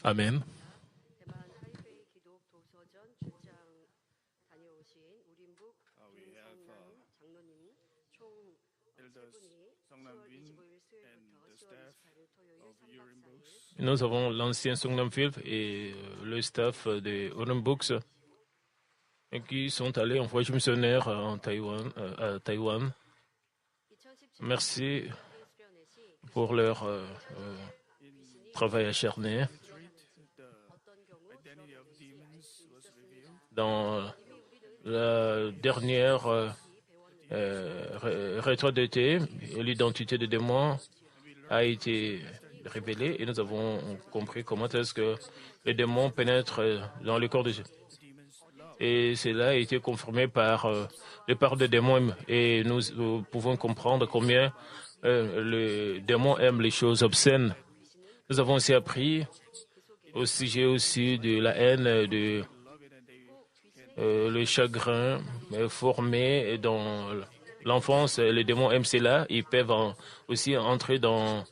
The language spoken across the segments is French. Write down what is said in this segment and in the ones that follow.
Amen. Nous avons l'ancien Songnam Philp et le staff de Oren Books qui sont allés en voyage missionnaire à Taïwan. Merci pour leur travail acharné. Dans la dernière retraite d'été, l'identité des démons a été révélée et nous avons compris comment est-ce que les démons pénètrent dans le corps de Jésus. Et cela a été confirmé par les paroles des démons et nous pouvons comprendre combien les démons aiment les choses obscènes. Nous avons aussi appris au sujet aussi de la haine, de le chagrin formé dans l'enfance. Les démons aiment cela. Ils peuvent aussi entrer dans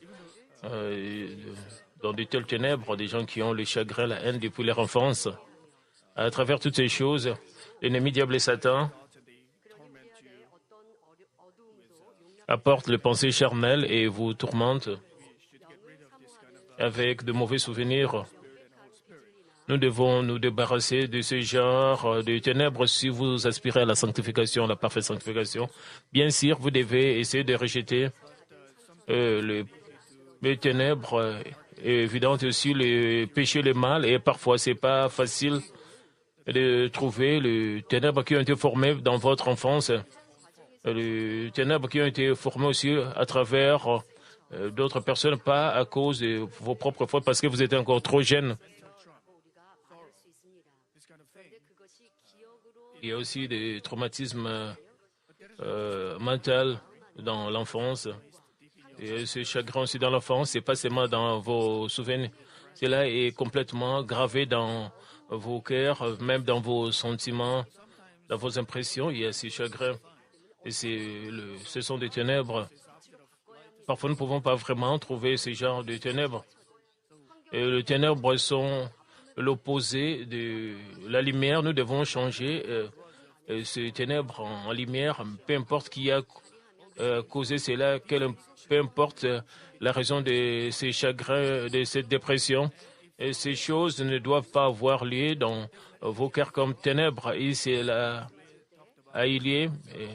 de telles ténèbres, des gens qui ont le chagrin, la haine depuis leur enfance. À travers toutes ces choses, l'ennemi diable et Satan apportent les pensées charnelles et vous tourmentent avec de mauvais souvenirs. Nous devons nous débarrasser de ce genre de ténèbres si vous aspirez à la sanctification, la parfaite sanctification. Bien sûr, vous devez essayer de rejeter les ténèbres évidentes aussi, les péchés, le mal. Et parfois, ce n'est pas facile de trouver les ténèbres qui ont été formées dans votre enfance, les ténèbres qui ont été formées aussi à travers d'autres personnes, pas à cause de vos propres fautes, parce que vous êtes encore trop jeune. Il y a aussi des traumatismes mentaux dans l'enfance. Et ce chagrin aussi dans l'enfance, ce n'est pas seulement dans vos souvenirs. Cela est complètement gravé dans vos cœurs, même dans vos sentiments, dans vos impressions. Il y a ces chagrins. Et ce sont des ténèbres. Parfois, nous ne pouvons pas vraiment trouver ce genre de ténèbres. Et les ténèbres sont l'opposé de la lumière. Nous devons changer ces ténèbres en lumière, peu importe qui a causé cela, peu importe la raison de ces chagrins, de cette dépression. Et ces choses ne doivent pas avoir lieu dans vos cœurs comme ténèbres. Et c'est là à y lier,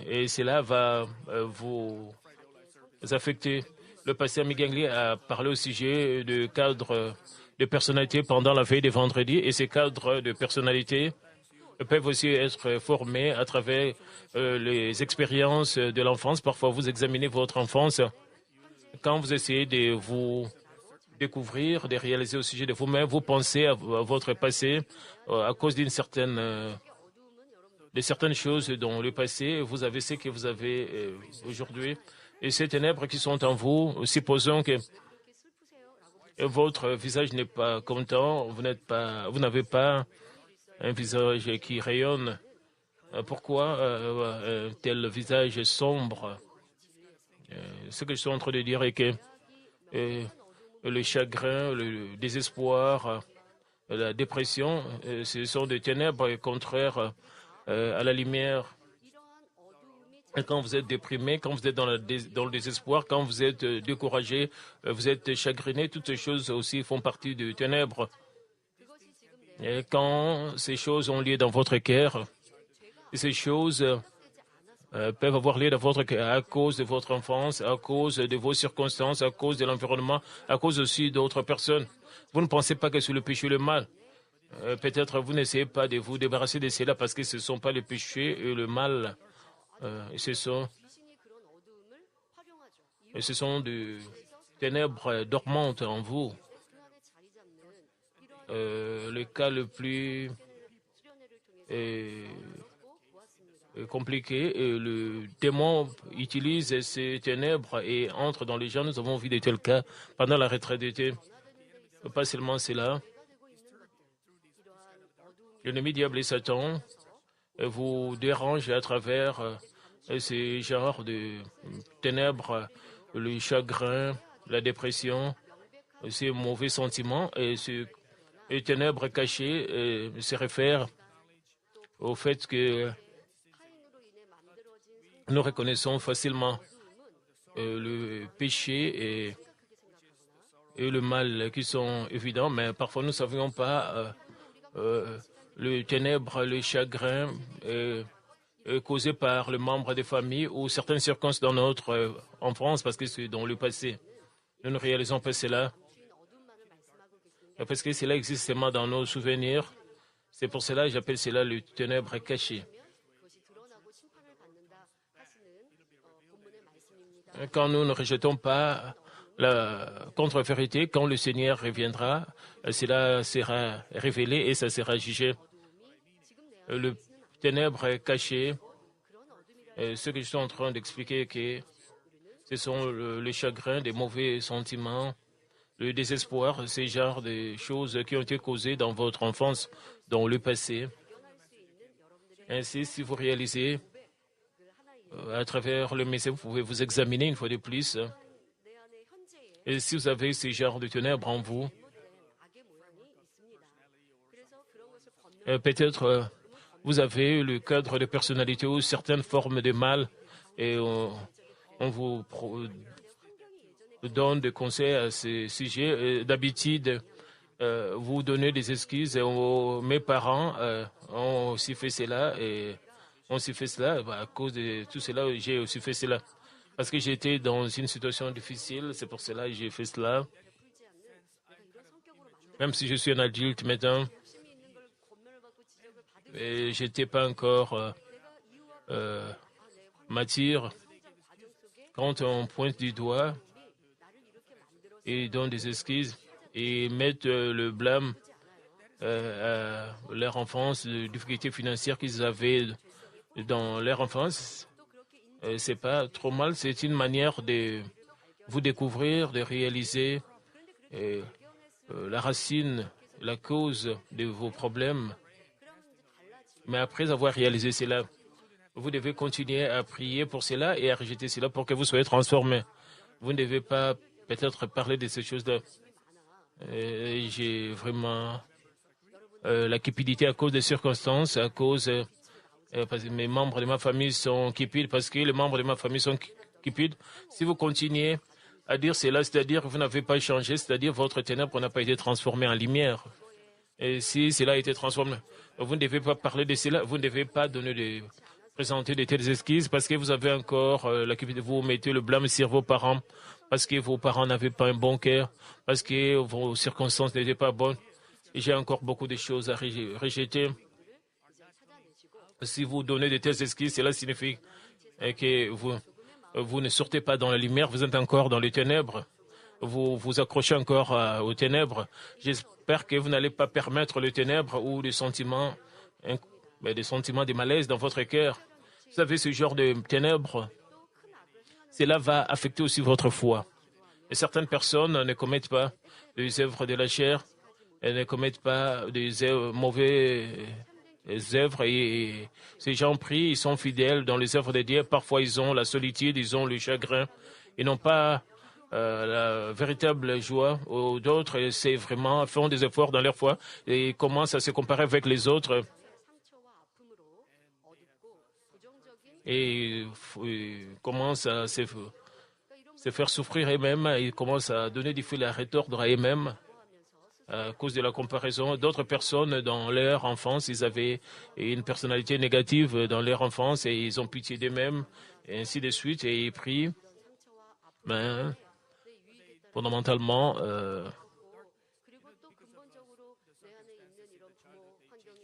et cela va vous affecter. Le pasteur Migangli a parlé au sujet de cadres de personnalité pendant la veille de vendredi, et ces cadres de personnalité peuvent aussi être formés à travers les expériences de l'enfance. Parfois, vous examinez votre enfance quand vous essayez de vous découvrir, de réaliser au sujet de vous-même, vous pensez à votre passé à cause de certaines choses dans le passé. Vous avez ce que vous avez aujourd'hui. Et ces ténèbres qui sont en vous, supposons que votre visage n'est pas content, vous n'avez pas un visage qui rayonne. Pourquoi un tel visage sombre? Ce que je suis en train de dire est que le chagrin, le désespoir, la dépression, ce sont des ténèbres contraires à la lumière. Et quand vous êtes déprimé, quand vous êtes dans le désespoir, quand vous êtes découragé, vous êtes chagriné, toutes ces choses aussi font partie des ténèbres. Et quand ces choses ont lieu dans votre cœur, ces choses peuvent avoir lieu dans votre cœur à cause de votre enfance, à cause de vos circonstances, à cause de l'environnement, à cause aussi d'autres personnes. Vous ne pensez pas que c'est le péché le mal. Peut-être vous n'essayez pas de vous débarrasser de cela parce que ce ne sont pas le péché et le mal. Ce sont des ténèbres dormantes en vous. Le cas le plus compliqué, le démon utilise ces ténèbres et entre dans les gens. Nous avons vu de tels cas pendant la retraite d'été. Pas seulement cela. L'ennemi diable et Satan vous dérange à travers ces genres de ténèbres, le chagrin, la dépression. ces mauvais sentiments et ces ténèbres cachées se réfèrent au fait que nous reconnaissons facilement le péché et le mal qui sont évidents, mais parfois nous ne savions pas le ténèbre, le chagrin causé par le membre des familles ou certaines circonstances dans notre enfance parce que c'est dans le passé. Nous ne réalisons pas cela parce que cela existe seulement dans nos souvenirs. C'est pour cela que j'appelle cela le ténèbre caché. Quand nous ne rejetons pas la contre-vérité, quand le Seigneur reviendra, cela sera révélé et ça sera jugé. Le ténèbre caché, ce que je suis en train d'expliquer, que ce sont le chagrin, des mauvais sentiments, le désespoir, ces genres de choses qui ont été causées dans votre enfance, dans le passé. Ainsi, si vous réalisez à travers le message, vous pouvez vous examiner une fois de plus. Et si vous avez ces genres de ténèbres en vous, peut-être vous avez le cadre de personnalité ou certaines formes de mal et on vous donne des conseils à ce sujet. D'habitude, vous donnez des excuses. Mes parents ont aussi fait cela et on s'y fait cela. À cause de tout cela, j'ai aussi fait cela. Parce que j'étais dans une situation difficile, c'est pour cela que j'ai fait cela. Même si je suis un adulte maintenant, je n'étais pas encore mature. Quand on pointe du doigt et donne des excuses et met le blâme à leur enfance, les difficultés financières qu'ils avaient dans leur enfance, c'est pas trop mal. C'est une manière de vous découvrir, de réaliser la racine, la cause de vos problèmes. Mais après avoir réalisé cela, vous devez continuer à prier pour cela et à rejeter cela pour que vous soyez transformés. Vous ne devez pas peut-être parler de ces choses-là. J'ai vraiment la cupidité à cause des circonstances, à cause parce que mes membres de ma famille sont cupides, parce que les membres de ma famille sont cupides. Si vous continuez à dire cela, c'est-à-dire que vous n'avez pas changé, c'est-à-dire que votre ténèbre n'a pas été transformé en lumière. Et si cela a été transformé, vous ne devez pas parler de cela, vous ne devez pas présenter de telles excuses parce que vous avez encore la cupidité, vous mettez le blâme sur vos parents, parce que vos parents n'avaient pas un bon cœur, parce que vos circonstances n'étaient pas bonnes. Et j'ai encore beaucoup de choses à rejeter. Si vous donnez de telles excuses, cela signifie que vous ne sortez pas dans la lumière, vous êtes encore dans les ténèbres. Vous vous accrochez encore aux ténèbres. J'espère que vous n'allez pas permettre les ténèbres ou des sentiments de malaise dans votre cœur. Vous savez, ce genre de ténèbres, cela va affecter aussi votre foi. Et certaines personnes ne commettent pas des œuvres de la chair, elles ne commettent pas des mauvaises œuvres et ces gens prient, ils sont fidèles dans les œuvres de Dieu. Parfois, ils ont la solitude, ils ont le chagrin, ils n'ont pas la véritable joie. Ou d'autres, c'est vraiment font des efforts dans leur foi et commencent à se comparer avec les autres. Et commencent à se faire souffrir eux-mêmes, ils commencent à donner du fil à retordre à eux-mêmes à cause de la comparaison. D'autres personnes, dans leur enfance, ils avaient une personnalité négative dans leur enfance et ils ont pitié d'eux-mêmes, et ainsi de suite, et ils prient. Mais fondamentalement,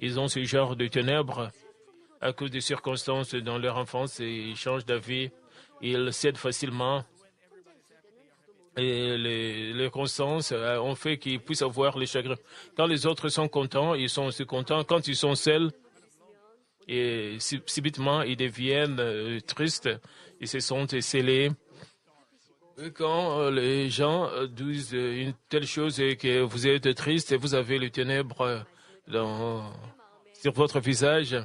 ils ont ce genre de ténèbres à cause des circonstances dans leur enfance et ils changent d'avis, ils cèdent facilement. Et les circonstances ont fait qu'ils puissent avoir le chagrin. Quand les autres sont contents, ils sont aussi contents. Quand ils sont seuls, et subitement, ils deviennent tristes. Ils se sentent scellés. Et quand les gens disent une telle chose et que vous êtes triste et vous avez le ténèbre sur votre visage,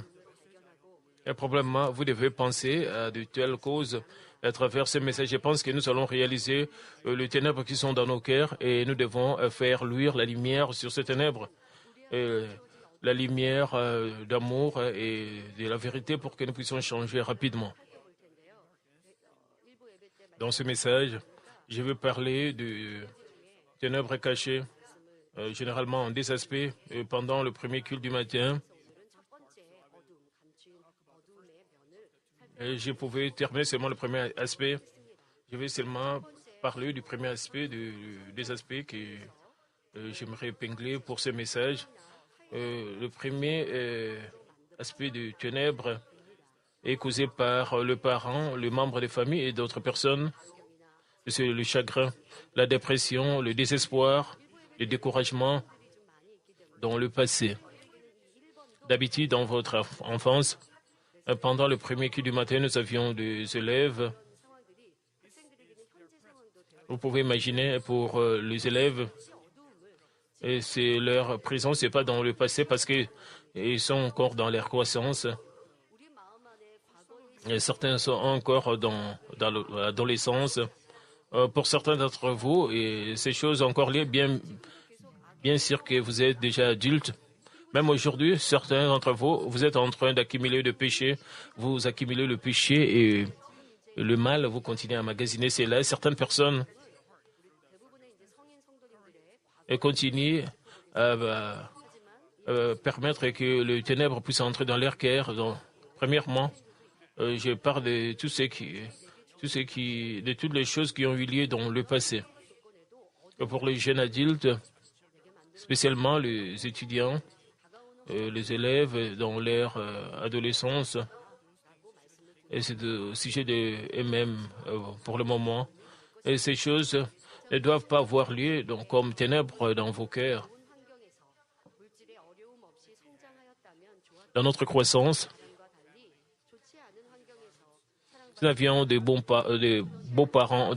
et probablement vous devez penser à de telles causes À travers ce message, je pense que nous allons réaliser les ténèbres qui sont dans nos cœurs et nous devons faire luire la lumière sur ces ténèbres. La lumière d'amour et de la vérité pour que nous puissions changer rapidement. Dans ce message, je veux parler de ténèbres cachées, généralement en des aspects. Pendant le premier culte du matin, je pouvais terminer seulement le premier aspect. Je vais seulement parler du premier aspect, des aspects que j'aimerais épingler pour ce message. Le premier aspect de ténèbres est causé par le parent, le membre des familles et d'autres personnes. C'est le chagrin, la dépression, le désespoir, le découragement dans le passé. D'habitude, dans votre enfance, pendant le premier culte du matin, nous avions des élèves. Vous pouvez imaginer pour les élèves, et c'est leur présence, ce n'est pas dans le passé parce qu'ils sont encore dans leur croissance. Et certains sont encore dans l'adolescence. Pour certains d'entre vous, et ces choses encore liées, bien sûr que vous êtes déjà adulte. Même aujourd'hui, certains d'entre vous, vous êtes en train d'accumuler le péché. Vous accumulez le péché et le mal, vous continuez à magasiner. C'est là, certaines personnes continuent à permettre que le ténèbre puisse entrer dans leur cœur. Donc, premièrement, je parle de de toutes les choses qui ont eu lieu dans le passé. Et pour les jeunes adultes, spécialement les étudiants, les élèves dans leur adolescence, et c'est au sujet d'eux-mêmes pour le moment. Et ces choses ne doivent pas avoir lieu donc, comme ténèbres dans vos cœurs. Dans notre croissance, nous avions des bons parents,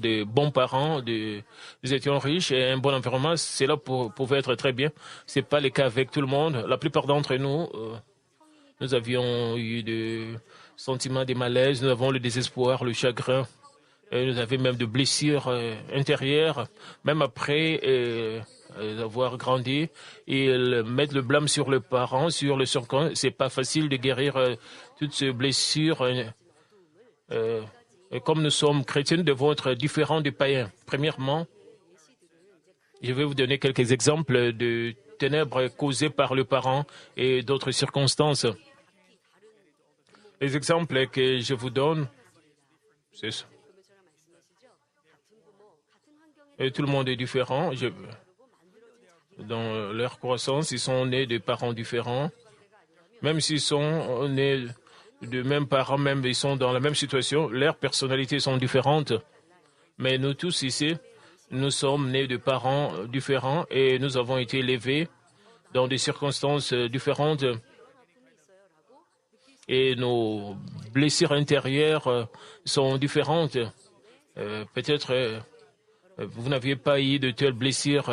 nous étions riches et un bon environnement, cela pouvait être très bien. Ce n'est pas le cas avec tout le monde. La plupart d'entre nous, nous avions eu des sentiments de malaise, nous avons le désespoir, le chagrin. Et nous avions même des blessures intérieures, même après avoir grandi. Ils mettent le blâme sur le parent, sur le surcon. Ce n'est pas facile de guérir toutes ces blessures. Et comme nous sommes chrétiens, nous devons être différents des païens. Premièrement, je vais vous donner quelques exemples de ténèbres causées par le parent et d'autres circonstances. Les exemples que je vous donne, c'est ça. Et tout le monde est différent. Dans leur croissance, ils sont nés de parents différents. Même s'ils sont nés de mêmes parents, même ils sont dans la même situation, leurs personnalités sont différentes. Mais nous tous ici, nous sommes nés de parents différents et nous avons été élevés dans des circonstances différentes. Et nos blessures intérieures sont différentes. Peut-être vous n'aviez pas eu de telles blessures.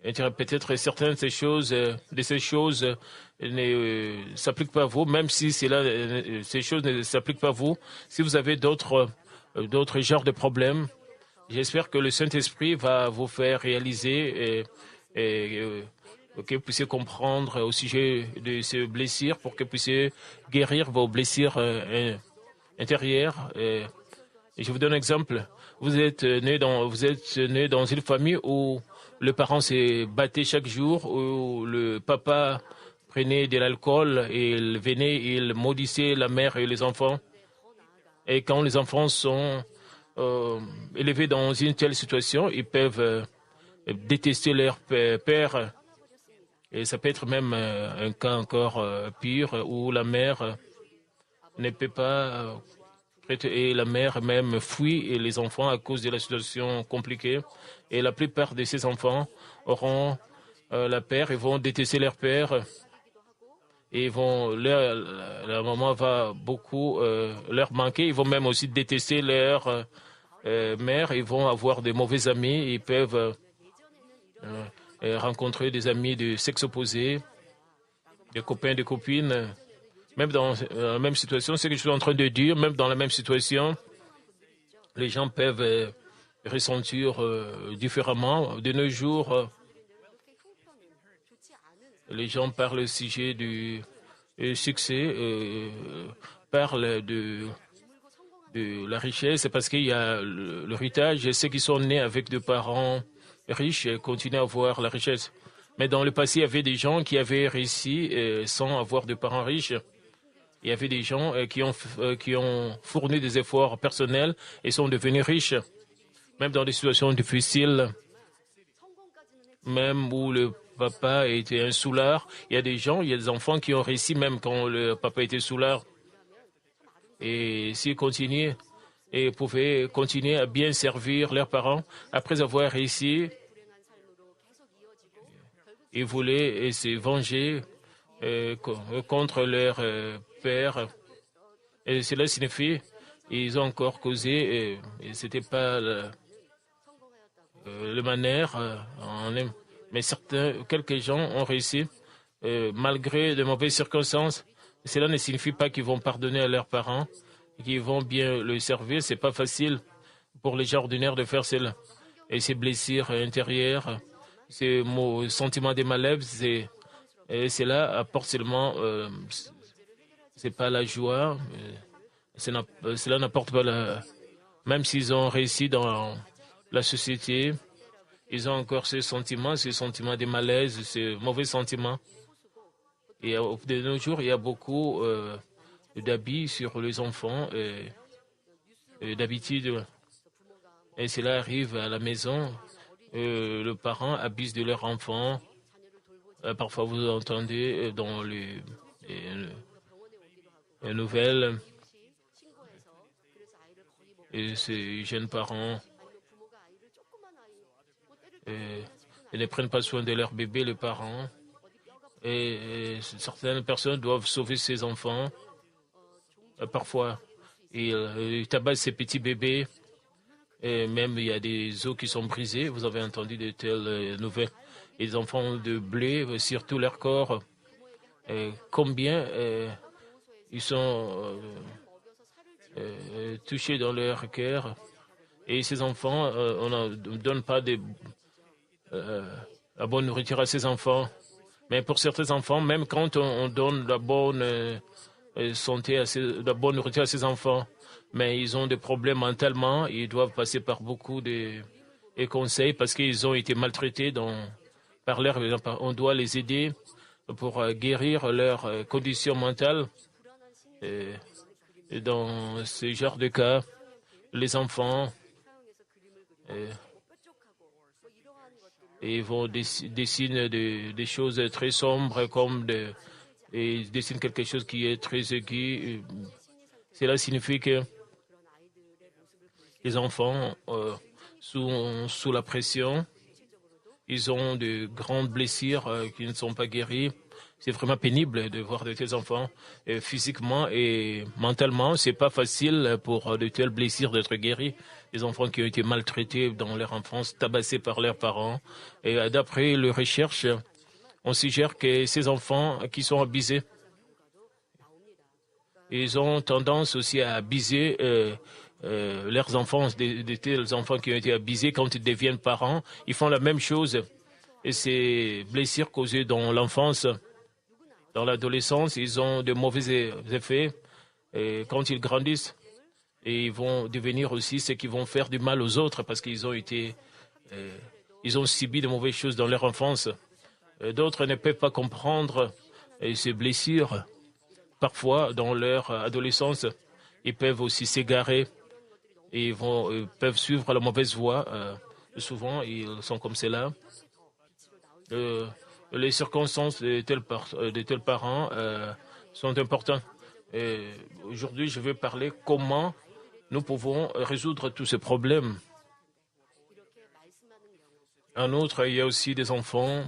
Peut-être certaines de ces choses ne s'appliquent pas à vous, même si ces choses ne s'appliquent pas à vous. Si vous avez d'autres genres de problèmes, j'espère que le Saint-Esprit va vous faire réaliser que vous puissiez comprendre au sujet de ces blessures pour que vous puissiez guérir vos blessures intérieures. Et je vous donne un exemple. Vous êtes né dans une famille où le parent se battait chaque jour, où le papa prenait de l'alcool et il venait, il maudissait la mère et les enfants. Et quand les enfants sont élevés dans une telle situation, ils peuvent détester leur père. Et ça peut être même un cas encore pire où la mère ne peut pas et la mère même fuit et les enfants à cause de la situation compliquée. Et la plupart de ces enfants auront la peur, ils vont détester leur père. Et la maman va beaucoup leur manquer. Ils vont même aussi détester leur mère. Ils vont avoir de mauvais amis. Ils peuvent rencontrer des amis de sexe opposé, des copains, des copines. Même dans la même situation, c'est ce que je suis en train de dire, même dans la même situation, les gens peuvent ressentir différemment. De nos jours, les gens parlent au sujet du succès, parlent de la richesse, parce qu'il y a l'héritage. Ceux qui sont nés avec des parents riches continuent à avoir la richesse. Mais dans le passé, il y avait des gens qui avaient réussi sans avoir de parents riches. Il y avait des gens qui ont fourni des efforts personnels et sont devenus riches. Même dans des situations difficiles, même où le papa était un soulard, il y a des enfants qui ont réussi même quand le papa était soulard. Et s'ils continuaient et pouvaient continuer à bien servir leurs parents, après avoir réussi, ils voulaient se venger contre leur père. Et cela signifie ils ont encore causé, et ce n'était pas le manière. Mais quelques gens ont réussi, malgré de mauvaises circonstances. Cela ne signifie pas qu'ils vont pardonner à leurs parents, qu'ils vont bien le servir. Ce n'est pas facile pour les gens ordinaires de faire cela. Et ces blessures intérieures, ces sentiments de malaise, cela apporte seulement, c'est pas la joie, cela n'apporte pas même s'ils ont réussi dans la société, ils ont encore ces sentiments de malaise, ces mauvais sentiments. Et de nos jours, il y a beaucoup d'habits sur les enfants, d'habitude. Et cela arrive à la maison. Le parent abuse de leur enfant. Parfois, vous entendez dans les nouvelles, et ces jeunes parents ils ne prennent pas soin de leur bébé, les parents. Et certaines personnes doivent sauver ces enfants. Parfois, ils tabassent ces petits bébés. Et même, il y a des os qui sont brisés. Vous avez entendu de telles nouvelles. Et les enfants de blé sur tout leur corps. Combien ils sont touchés dans leur cœur. Et ces enfants, on ne donne pas la bonne nourriture à ces enfants. Mais pour certains enfants, même quand on donne la bonne santé, la bonne nourriture à ces enfants, mais ils ont des problèmes mentalement, ils doivent passer par beaucoup de conseils parce qu'ils ont été maltraités par leur... On doit les aider pour guérir leurs conditions mentales. Et dans ce genre de cas, les enfants ils vont dessiner des choses très sombres et ils dessinent quelque chose qui est très aigu. Cela signifie que les enfants sous la pression, ils ont de grandes blessures qui ne sont pas guéries. C'est vraiment pénible de voir de tels enfants. Physiquement et mentalement, c'est pas facile pour de telles blessures d'être guéris. Des enfants qui ont été maltraités dans leur enfance, tabassés par leurs parents. Et d'après les recherches, on suggère que ces enfants qui sont abusés, ils ont tendance aussi à abuser leurs enfants, de tels enfants qui ont été abusés quand ils deviennent parents. Ils font la même chose. Et ces blessures causées dans l'enfance, dans l'adolescence, ils ont de mauvais effets. Et quand ils grandissent, et ils vont devenir aussi ceux qui vont faire du mal aux autres parce qu'ils ils ont subi de mauvaises choses dans leur enfance. D'autres ne peuvent pas comprendre ces blessures. Parfois, dans leur adolescence, ils peuvent aussi s'égarer et peuvent suivre la mauvaise voie. Souvent, ils sont comme cela. Les circonstances de tels parents sont importantes. Aujourd'hui, je vais parler comment nous pouvons résoudre tous ces problèmes. En outre, il y a aussi des enfants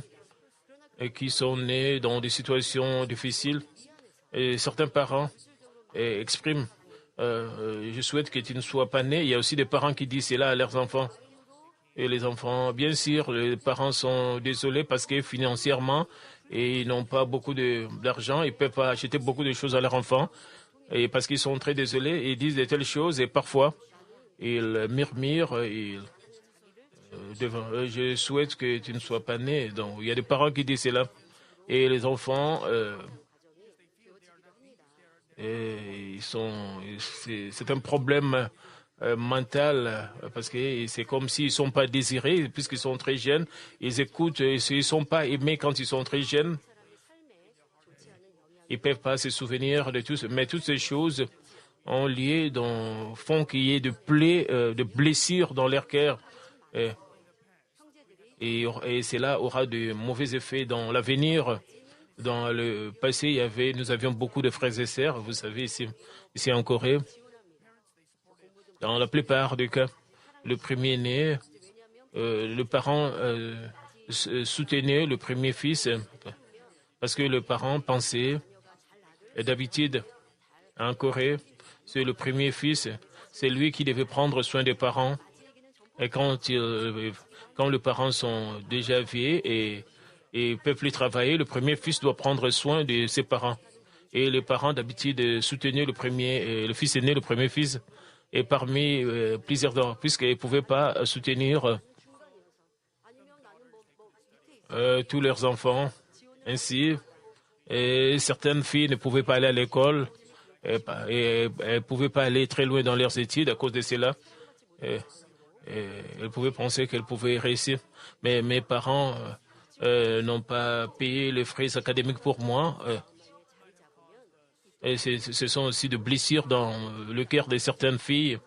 qui sont nés dans des situations difficiles. Et certains parents expriment je souhaite que tu ne sois pas né. Il y a aussi des parents qui disent cela à leurs enfants. Et les enfants, bien sûr, les parents sont désolés parce que financièrement, ils n'ont pas beaucoup d'argent. Ils ne peuvent pas acheter beaucoup de choses à leurs enfants. Et parce qu'ils sont très désolés, ils disent de telles choses. Et parfois, ils murmurent, devant eux, je souhaite que tu ne sois pas né. Donc, il y a des parents qui disent cela. Et les enfants, c'est un problème mental parce que c'est comme s'ils ne sont pas désirés puisqu'ils sont très jeunes. Ils écoutent, s'ils ne sont pas aimés quand ils sont très jeunes, ils ne peuvent pas se souvenir de tout. Mais toutes ces choses ont lié, font qu'il y ait de plaies, de blessures dans leur cœur. Et cela aura de mauvais effets dans l'avenir. Dans le passé, nous avions beaucoup de frères et sœurs, vous savez, ici en Corée. Dans la plupart des cas, le premier-né, le parent soutenait le premier fils parce que le parent pensait, et d'habitude, en Corée, c'est le premier fils, c'est lui qui devait prendre soin des parents. Et quand les parents sont déjà vieux et ne peuvent plus travailler, le premier fils doit prendre soin de ses parents. Et les parents, d'habitude, soutenaient le fils aîné, le premier fils. Et parmi plusieurs d'entre eux, puisqu'ils ne pouvaient pas soutenir tous leurs enfants, ainsi, et certaines filles ne pouvaient pas aller à l'école et elles ne pouvaient pas aller très loin dans leurs études à cause de cela. Elles pouvaient penser qu'elles pouvaient réussir. Mais mes parents n'ont pas payé les frais académiques pour moi. Et ce sont aussi des blessures dans le cœur de certaines filles.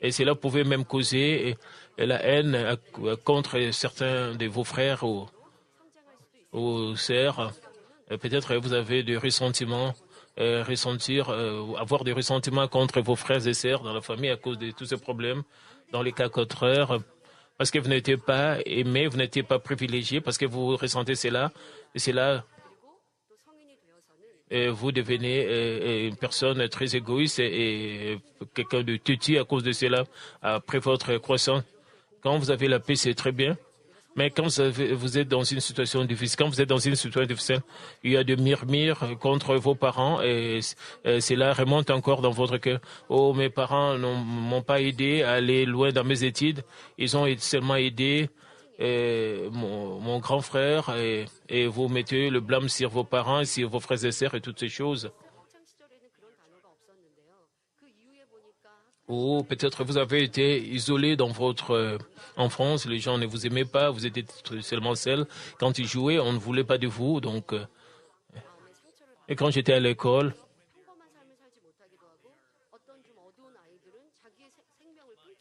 Et cela pouvait même causer la haine contre certains de vos frères ou sœurs. Peut-être vous avez des ressentiments, avoir des ressentiments contre vos frères et sœurs dans la famille à cause de tous ces problèmes. Dans les cas contraires, parce que vous n'étiez pas aimé, vous n'étiez pas privilégié, parce que vous ressentez cela, et cela, vous devenez une personne très égoïste et quelqu'un de têtu à cause de cela, après votre croissance. Quand vous avez la paix, c'est très bien. Mais quand vous êtes dans une situation difficile, il y a des murmures contre vos parents et cela remonte encore dans votre cœur. Oh, mes parents ne m'ont pas aidé à aller loin dans mes études. Ils ont seulement aidé mon grand frère et vous mettez le blâme sur vos parents, sur vos frères et sœurs et toutes ces choses. Ou peut-être vous avez été isolé dans votre enfance, les gens ne vous aimaient pas, vous étiez seulement seul. Quand ils jouaient, on ne voulait pas de vous. Donc, et quand j'étais à l'école,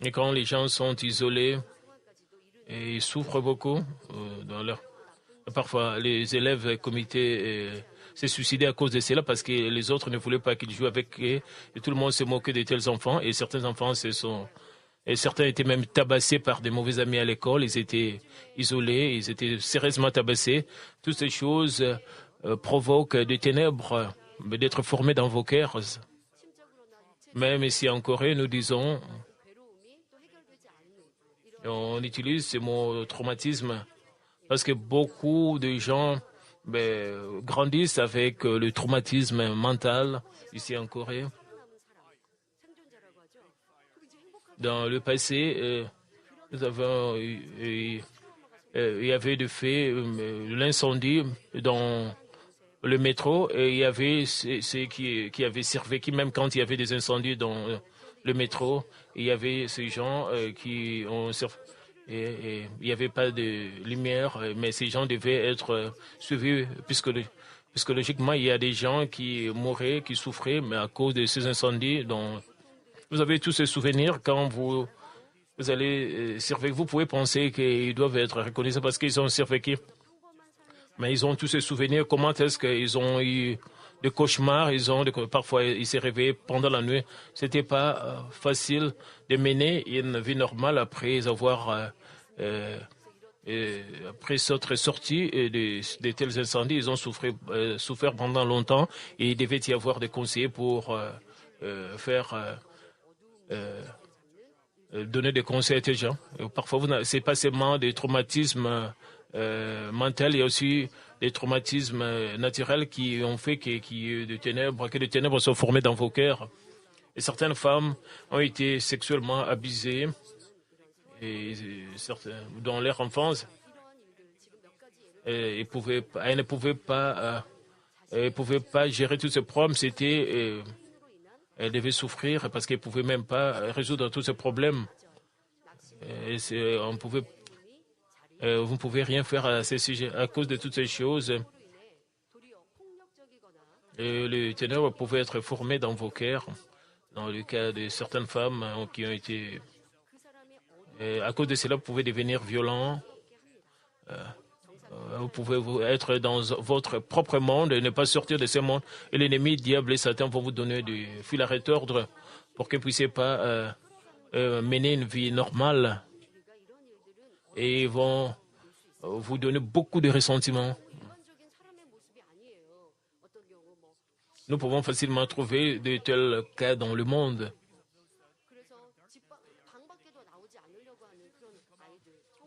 et quand les gens sont isolés et ils souffrent beaucoup, parfois les élèves comités s'est suicidé à cause de cela parce que les autres ne voulaient pas qu'ils jouent avec eux et tout le monde se moquait de tels enfants et certains enfants et certains étaient même tabassés par des mauvais amis à l'école, ils étaient isolés, ils étaient sérieusement tabassés. Toutes ces choses provoquent des ténèbres d'être formées dans vos cœurs. Même ici en Corée, nous disons, on utilise ce mot traumatisme parce que beaucoup de gens grandissent avec le traumatisme mental ici en Corée. Dans le passé, nous avons il y avait de fait l'incendie dans le métro et il y avait ceux qui avaient survécu, même quand il y avait des incendies dans le métro, il y avait ces gens qui ont survécu. Et il n'y avait pas de lumière, mais ces gens devaient être suivis, puisque logiquement, il y a des gens qui mouraient, qui souffraient, mais à cause de ces incendies. Donc, vous avez tous ces souvenirs quand vous allez survécu. Vous pouvez penser qu'ils doivent être reconnaissants parce qu'ils ont survécu. Mais ils ont tous ces souvenirs. Comment est-ce qu'ils ont eu des cauchemars, parfois ils s'est réveillés pendant la nuit. C'était pas facile de mener une vie normale après avoir après s'être sortis de tels incendies. Ils ont souffert pendant longtemps et il devait y avoir des conseillers pour donner des conseils à ces gens. Parfois, c'est pas seulement des traumatismes mentaux, il y a aussi des traumatismes naturels qui ont fait que des ténèbres soient formées dans vos cœurs. Et certaines femmes ont été sexuellement abusées et dans leur enfance. Elles ne pouvaient pas, gérer tous ces problèmes. Elles devaient souffrir parce qu'elles ne pouvaient même pas résoudre tous ces problèmes. Vous ne pouvez rien faire à ces sujets. À cause de toutes ces choses, le ténèbre pouvait être formé dans vos cœurs. Dans le cas de certaines femmes qui ont été... à cause de cela, vous pouvez devenir violent. Vous pouvez être dans votre propre monde et ne pas sortir de ce monde. Et l'ennemi, diable et Satan vont vous donner du fil à retordre pour que vous ne puissiez pas mener une vie normale. Et ils vont vous donner beaucoup de ressentiments. Nous pouvons facilement trouver de tels cas dans le monde.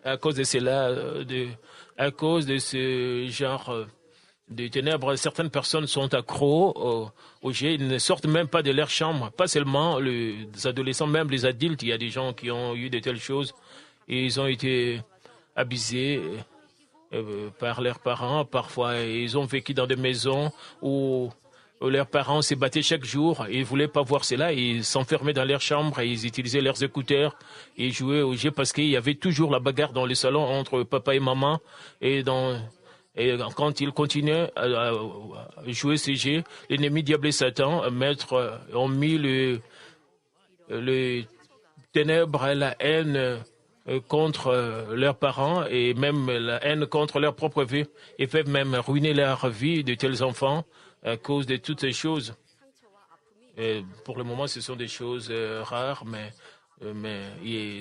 À cause de cela, à cause de ce genre de ténèbres, certaines personnes sont accros au jet. Ils ne sortent même pas de leur chambre. Pas seulement les adolescents, même les adultes. Il y a des gens qui ont eu de telles choses. Et ils ont été abusés par leurs parents. Parfois, ils ont vécu dans des maisons où leurs parents se battaient chaque jour. Ils ne voulaient pas voir cela. Ils s'enfermaient dans leur chambre et ils utilisaient leurs écouteurs et jouaient au jeu parce qu'il y avait toujours la bagarre dans le salon entre papa et maman. Et quand ils continuaient à jouer ces jeux, l'ennemi diable et Satan, ont mis le ténèbre et la haine contre leurs parents et même la haine contre leur propre vie. Ils peuvent même ruiner leur vie de tels enfants à cause de toutes ces choses. Et pour le moment, ce sont des choses rares, mais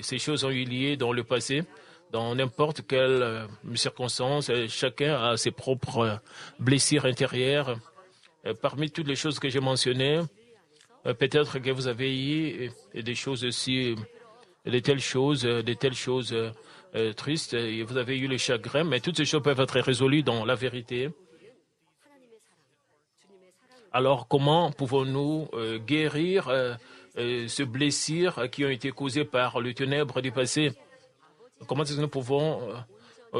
ces choses ont eu lieu dans le passé. Dans n'importe quelle circonstance, chacun a ses propres blessures intérieures. Parmi toutes les choses que j'ai mentionnées, peut-être que vous avez eu des choses aussi, de telles choses tristes, et vous avez eu le chagrin, mais toutes ces choses peuvent être résolues dans la vérité. Alors, comment pouvons-nous guérir ces blessures qui ont été causées par le ténèbre du passé? Comment est-ce que nous pouvons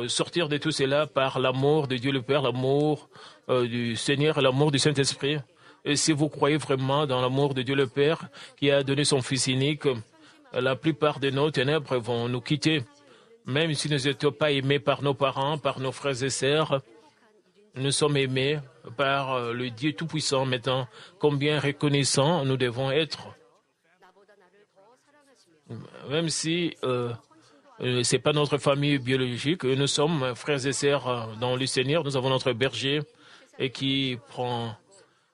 sortir de tout cela par l'amour de Dieu le Père, l'amour du Seigneur, l'amour du Saint-Esprit? Et si vous croyez vraiment dans l'amour de Dieu le Père qui a donné son Fils unique, la plupart de nos ténèbres vont nous quitter. Même si nous n'étions pas aimés par nos parents, par nos frères et sœurs, nous sommes aimés par le Dieu Tout-Puissant. Maintenant, combien reconnaissants nous devons être. Même si ce n'est pas notre famille biologique, nous sommes frères et sœurs dans le Seigneur. Nous avons notre berger et qui prend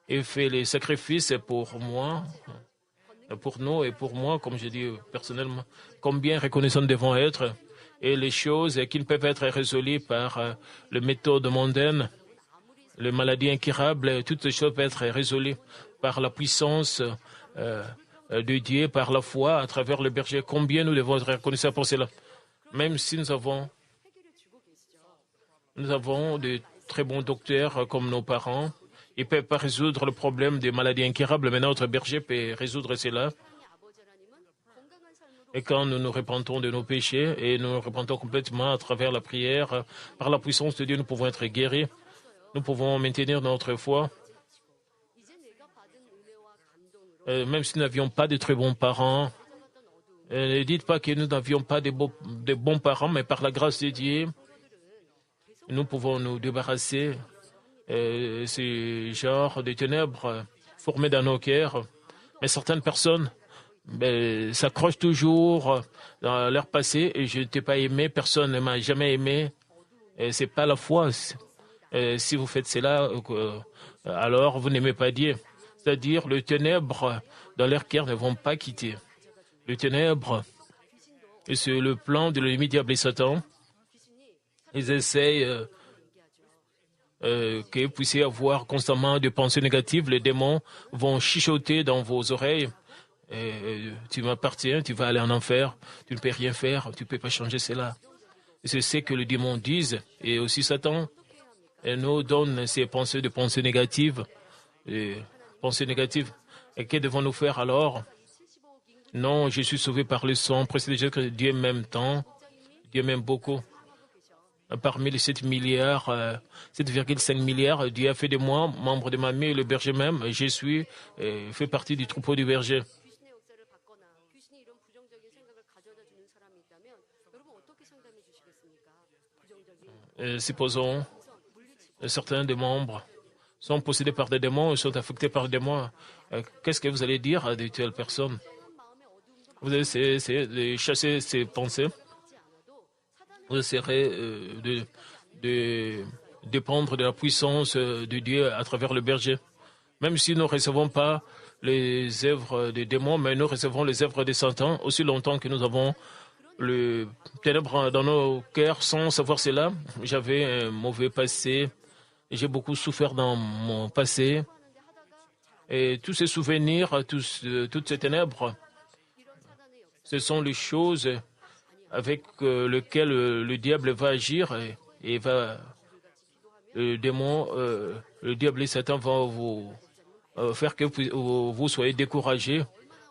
et fait les sacrifices pour moi, pour nous et pour moi, comme je dis personnellement. Combien reconnaissants nous devons être et les choses qui ne peuvent être résolues par les méthodes mondaines. Les maladies incurables, toutes ces choses peuvent être résolues par la puissance de Dieu, par la foi, à travers le berger. Combien nous devons être reconnaissants pour cela? Même si nous avons de très bons docteurs comme nos parents, ils ne peuvent pas résoudre le problème des maladies incurables, mais notre berger peut résoudre cela. Et quand nous nous repentons de nos péchés et nous nous repentons complètement à travers la prière, par la puissance de Dieu, nous pouvons être guéris. Nous pouvons maintenir notre foi. Même si nous n'avions pas de très bons parents, ne dites pas que nous n'avions pas de bons parents, mais par la grâce de Dieu, nous pouvons nous débarrasser de ce genre de ténèbres formées dans nos cœurs. Mais certaines personnes s'accrochent toujours dans leur passé et je ne t'ai pas aimé, personne ne m'a jamais aimé. Ce n'est pas la foi. Si vous faites cela, alors vous n'aimez pas Dieu. C'est-à-dire, le ténèbre dans leur cœur ne vont pas quitter. Le ténèbre, c'est le plan de l'ennemi diable et Satan. Ils essayent que vous puissiez avoir constamment des pensées négatives. Les démons vont chuchoter dans vos oreilles. Tu m'appartiens, tu vas aller en enfer, tu ne peux rien faire, tu ne peux pas changer cela. C'est ce que les démons disent. Et aussi Satan nous donne ces pensées négatives. Pensées négatives. Et que devons-nous faire alors? Non, je suis sauvé par le sang. Précédé que Dieu m'aime tant. Dieu m'aime beaucoup. Parmi les 7 milliards, 7,5 milliards, Dieu a fait de moi membre de ma famille et le berger même. Je suis fait partie du troupeau du berger. Supposons certains des membres sont possédés par des démons, sont affectés par des démons. Qu'est-ce que vous allez dire à de telles personnes? Vous allez essayer de chasser ces pensées. Vous essaierez de dépendre de la puissance de Dieu à travers le berger. Même si nous ne recevons pas les œuvres des démons, mais nous recevons les œuvres des Satan, aussi longtemps que nous avons le ténèbre dans nos cœurs sans savoir cela. J'avais un mauvais passé. J'ai beaucoup souffert dans mon passé. Et tous ces souvenirs, toutes ces ténèbres, ce sont les choses avec lesquelles le diable va agir et va, le démon, le diable et Satan vont vous faire que vous soyez découragés.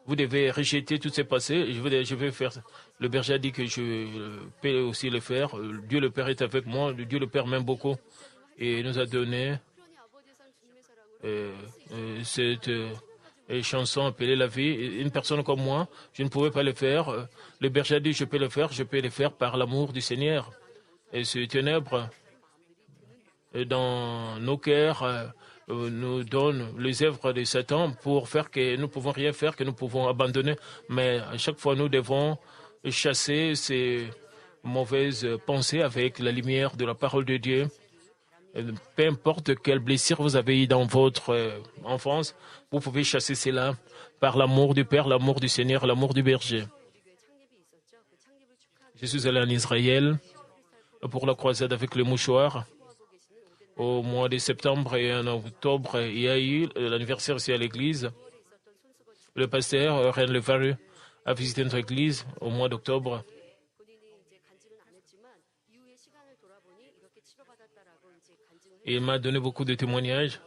Vous devez rejeter tous ces passés. Je vais faire. Le berger a dit que je peux aussi le faire. Dieu le Père est avec moi. Dieu le Père m'aime beaucoup. Et il nous a donné cette chanson appelée La vie. Une personne comme moi, je ne pouvais pas le faire. Le berger a dit je peux le faire par l'amour du Seigneur. Et ce ténèbre dans nos cœurs nous donne les œuvres de Satan pour faire que nous ne pouvons rien faire, que nous pouvons abandonner. Mais à chaque fois, nous devons chasser ces mauvaises pensées avec la lumière de la parole de Dieu. Peu importe quelle blessure vous avez eue dans votre enfance, vous pouvez chasser cela par l'amour du Père, l'amour du Seigneur, l'amour du berger. Je suis allé en Israël pour la croisade avec le mouchoir. Au mois de septembre et en octobre, il y a eu l'anniversaire ici à l'église. Le pasteur Ren Levaru a visité notre église au mois d'octobre. Il m'a donné beaucoup de témoignages.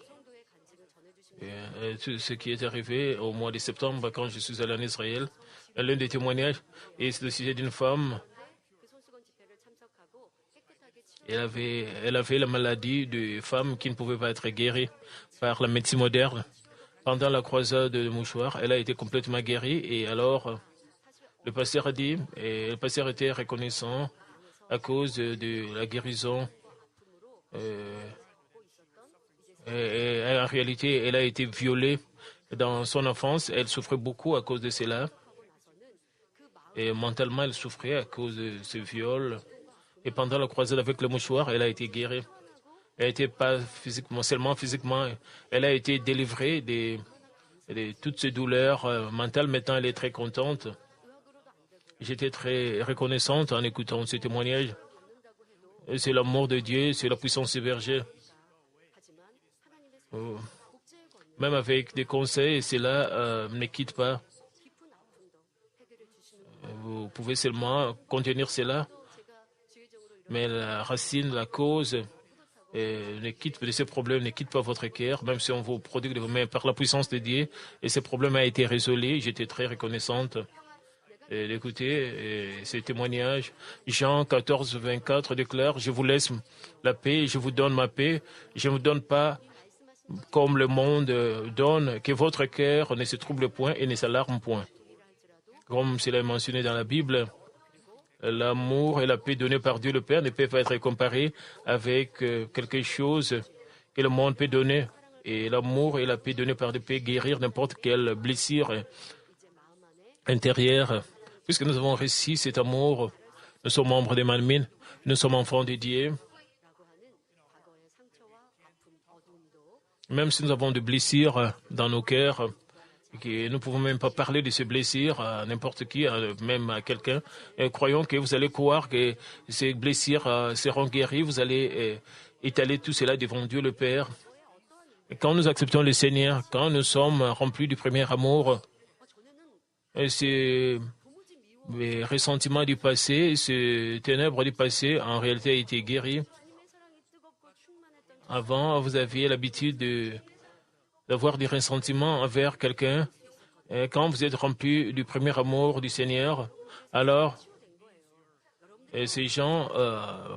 Tout ce qui est arrivé au mois de septembre quand je suis allé en Israël. L'un des témoignages est le sujet d'une femme. Elle avait la maladie de femme qui ne pouvait pas être guérie par la médecine moderne. Pendant la croisade de mouchoir, elle a été complètement guérie et alors le pasteur a dit, et le pasteur était reconnaissant à cause de la guérison. Et en réalité, elle a été violée dans son enfance. Elle souffrait beaucoup à cause de cela. Et mentalement, elle souffrait à cause de ce viol. Et pendant la croisade avec le mouchoir, elle a été guérie. Elle n'était pas physiquement, seulement physiquement. Elle a été délivrée de toutes ces douleurs mentales. Maintenant, elle est très contente. J'étais très reconnaissante en écoutant ces témoignages. C'est l'amour de Dieu, c'est la puissance du berger. Même avec des conseils, cela ne quitte pas. Vous pouvez seulement contenir cela. Mais la racine, la cause, ne quitte de ces problèmes, ne quitte pas votre cœur, même si on vous prodigue de vous-même par la puissance de Dieu. Et ce problème a été résolu. J'étais très reconnaissante d'écouter ces témoignages. Jean 14, 24 déclare, je vous laisse la paix, je vous donne ma paix. Je ne vous donne pas comme le monde donne, que votre cœur ne se trouble point et ne s'alarme point. Comme cela est mentionné dans la Bible, l'amour et la paix donnés par Dieu le Père ne peuvent pas être comparés avec quelque chose que le monde peut donner. Et l'amour et la paix donnés par Dieu peuvent guérir n'importe quelle blessure intérieure. Puisque nous avons reçu cet amour, nous sommes membres des Manmin, nous sommes enfants de Dieu. Même si nous avons des blessures dans nos cœurs, que nous ne pouvons même pas parler de ces blessures à n'importe qui, même à quelqu'un. Croyons que vous allez croire que ces blessures seront guéries. Vous allez étaler tout cela devant Dieu le Père. Et quand nous acceptons le Seigneur, quand nous sommes remplis du premier amour, ces ressentiments du passé, ces ténèbres du passé, en réalité, a été guéri. Avant, vous aviez l'habitude d'avoir des ressentiments envers quelqu'un. Et quand vous êtes rempli du premier amour du Seigneur, alors ces gens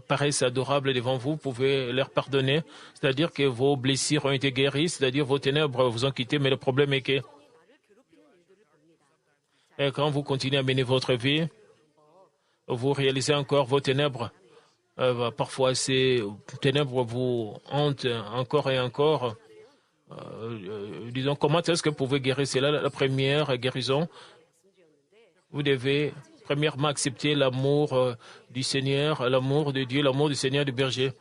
paraissent adorables devant vous, vous pouvez leur pardonner, c'est-à-dire que vos blessures ont été guéries, c'est-à-dire vos ténèbres vous ont quitté, mais le problème est que quand vous continuez à mener votre vie, vous réalisez encore vos ténèbres. Parfois, ces ténèbres vous hantent encore et encore. Disons, comment est-ce que vous pouvez guérir? C'est là la première guérison. Vous devez premièrement accepter l'amour du Seigneur, l'amour de Dieu, l'amour du Seigneur du berger.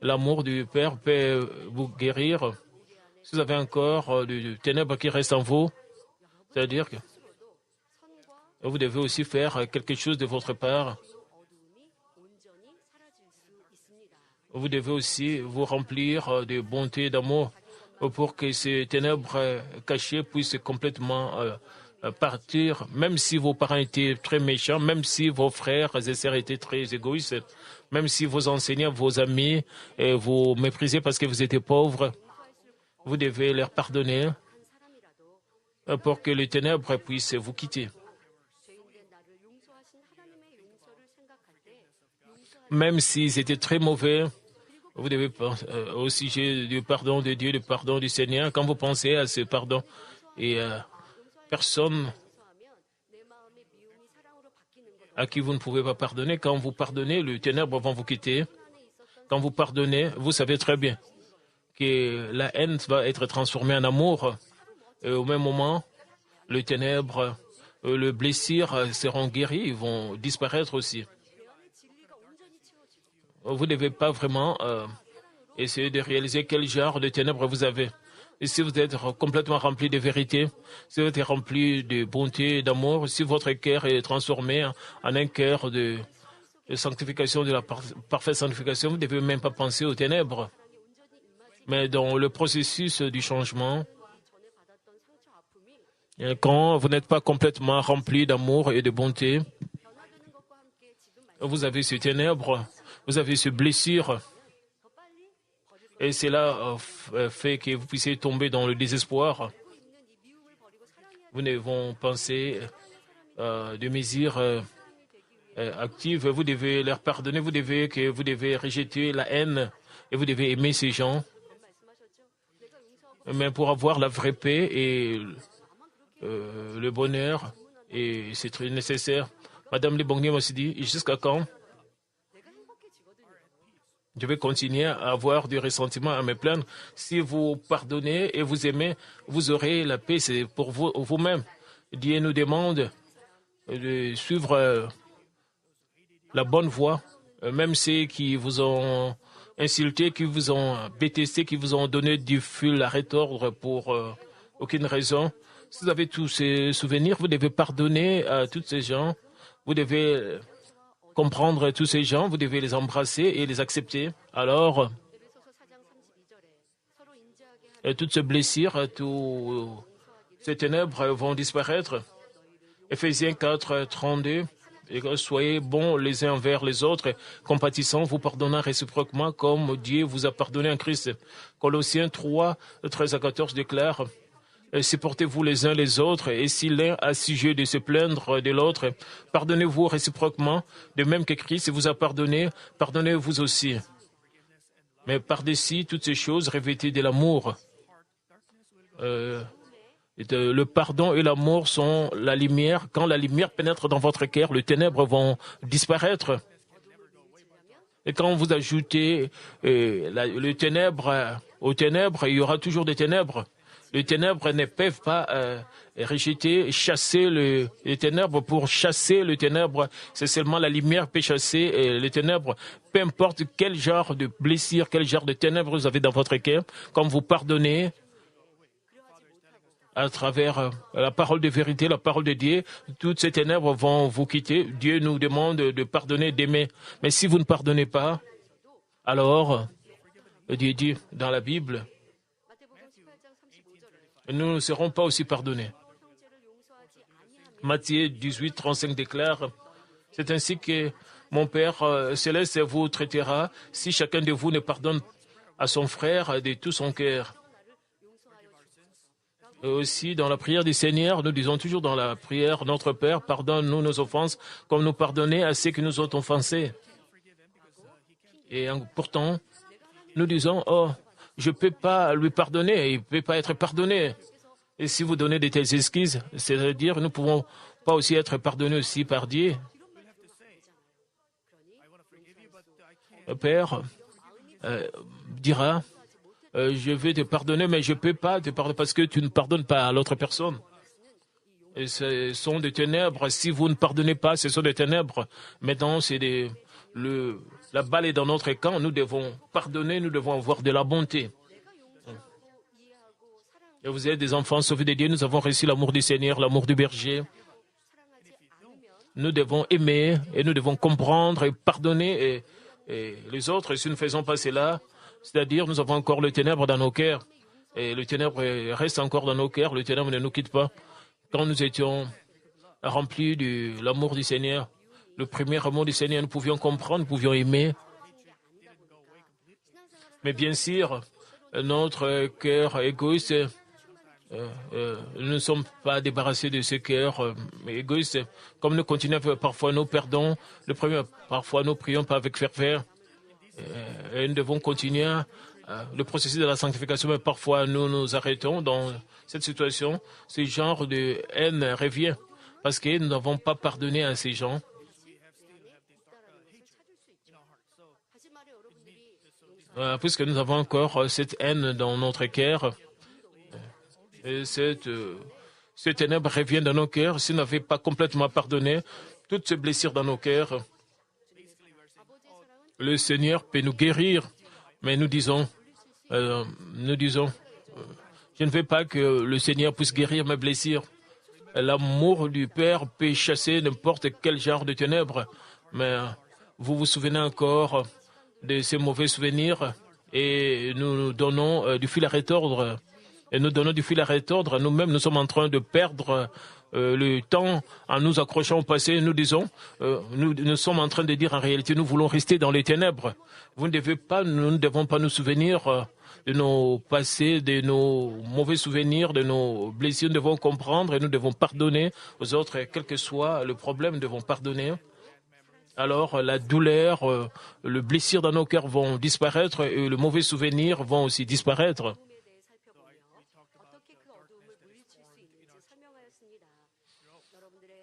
L'amour du Père peut vous guérir. Si vous avez encore du ténèbres qui reste en vous, c'est-à-dire que vous devez aussi faire quelque chose de votre part. Vous devez aussi vous remplir de bonté et d'amour pour que ces ténèbres cachées puissent complètement partir, même si vos parents étaient très méchants, même si vos frères et sœurs étaient très égoïstes, même si vos enseignants, vos amis vous méprisaient parce que vous étiez pauvres, vous devez leur pardonner pour que les ténèbres puissent vous quitter. Même s'ils étaient très mauvais, vous devez penser au sujet du pardon de Dieu, du pardon du Seigneur. Quand vous pensez à ce pardon, et personne à qui vous ne pouvez pas pardonner, quand vous pardonnez, les ténèbres vont vous quitter. Quand vous pardonnez, vous savez très bien que la haine va être transformée en amour. Et au même moment, les ténèbres, les blessures seront guéries, ils vont disparaître aussi. Vous ne devez pas vraiment essayer de réaliser quel genre de ténèbres vous avez. Et si vous êtes complètement rempli de vérité, si vous êtes rempli de bonté, d'amour, si votre cœur est transformé en un cœur de sanctification, de la parfaite sanctification, vous ne devez même pas penser aux ténèbres. Mais dans le processus du changement, quand vous n'êtes pas complètement rempli d'amour et de bonté, vous avez ces ténèbres, vous avez ces blessures. Et cela fait que vous puissiez tomber dans le désespoir. Vous devez penser de mesures actives. Vous devez leur pardonner. Vous devez rejeter la haine et vous devez aimer ces gens. Mais pour avoir la vraie paix et le bonheur, et c'est très nécessaire. Madame Lebongni m'a dit, jusqu'à quand je vais continuer à avoir du ressentiment, à me plaindre? Si vous pardonnez et vous aimez, vous aurez la paix, c'est pour vous-même. Dieu nous demande de suivre la bonne voie, même ceux qui vous ont insulté, qui vous ont détesté, qui vous ont donné du fil à retordre pour aucune raison. Si vous avez tous ces souvenirs, vous devez pardonner à tous ces gens. Vous devez comprendre tous ces gens, vous devez les embrasser et les accepter. Alors, toutes ces blessures, toutes ces ténèbres vont disparaître. Éphésiens 4, 32. Et soyez bons les uns envers les autres, compatissants, vous pardonnant réciproquement comme Dieu vous a pardonné en Christ. Colossiens 3, 13 à 14 déclare: supportez-vous les uns les autres, et si l'un a sujet de se plaindre de l'autre, pardonnez-vous réciproquement, de même que Christ vous a pardonné, pardonnez-vous aussi. Mais par-dessus toutes ces choses, revêtez de l'amour. Le pardon et l'amour sont la lumière. Quand la lumière pénètre dans votre cœur, les ténèbres vont disparaître. Et quand vous ajoutez les ténèbres aux ténèbres, il y aura toujours des ténèbres. Les ténèbres ne peuvent pas rejeter, chasser les ténèbres. Pour chasser les ténèbres, c'est seulement la lumière qui peut chasser les ténèbres. Peu importe quel genre de blessure, quel genre de ténèbres vous avez dans votre cœur, quand vous pardonnez à travers la parole de vérité, la parole de Dieu, toutes ces ténèbres vont vous quitter. Dieu nous demande de pardonner, d'aimer. Mais si vous ne pardonnez pas, alors, Dieu dit dans la Bible, nous ne serons pas aussi pardonnés. Matthieu 18, 35 déclare: c'est ainsi que mon Père céleste vous traitera si chacun de vous ne pardonne à son frère de tout son cœur. Et aussi dans la prière du Seigneur, nous disons toujours dans la prière, notre Père, pardonne-nous nos offenses, comme nous pardonnons à ceux qui nous ont offensés. Et pourtant, nous disons, oh, je ne peux pas lui pardonner, il ne peut pas être pardonné. Et si vous donnez de telles excuses, c'est-à-dire nous ne pouvons pas aussi être pardonnés aussi par Dieu. Le Père dira, je vais te pardonner, mais je ne peux pas te pardonner parce que tu ne pardonnes pas à l'autre personne. Et ce sont des ténèbres. Si vous ne pardonnez pas, ce sont des ténèbres. Maintenant, la balle est dans notre camp. Nous devons pardonner, nous devons avoir de la bonté. Et vous êtes des enfants sauvés de Dieu. Nous avons reçu l'amour du Seigneur, l'amour du berger. Nous devons aimer et nous devons comprendre et pardonner et les autres. Et si nous ne faisons pas cela, c'est-à-dire nous avons encore le ténèbre dans nos cœurs. Et le ténèbre reste encore dans nos cœurs. Le ténèbre ne nous quitte pas. Quand nous étions remplis de l'amour du Seigneur, le premier amour du Seigneur, nous pouvions comprendre, nous pouvions aimer. Mais bien sûr, notre cœur égoïste, nous ne sommes pas débarrassés de ce cœur égoïste. Comme nous continuons, parfois nous perdons. Parfois nous prions pas avec ferveur. Et nous devons continuer le processus de la sanctification, mais parfois nous nous arrêtons dans cette situation. Ce genre de haine revient parce que nous n'avons pas pardonné à ces gens. Puisque nous avons encore cette haine dans notre cœur, et ce ténèbre revient dans nos cœurs. Si nous n'avons pas complètement pardonné toutes ces blessures dans nos cœurs, le Seigneur peut nous guérir, mais nous disons, je ne veux pas que le Seigneur puisse guérir mes blessures. L'amour du Père peut chasser n'importe quel genre de ténèbres, mais vous vous souvenez encore de ces mauvais souvenirs et nous donnons du fil à retordre. Et nous donnons du fil à retordre. Nous-mêmes, nous sommes en train de perdre le temps en nous accrochant au passé. Nous disons, nous sommes en train de dire en réalité, nous voulons rester dans les ténèbres. Nous ne devons pas nous souvenir de nos passés, de nos mauvais souvenirs, de nos blessures. Nous devons comprendre et nous devons pardonner aux autres, quel que soit le problème, nous devons pardonner. Alors la douleur, le blessure dans nos cœurs vont disparaître et le mauvais souvenir vont aussi disparaître.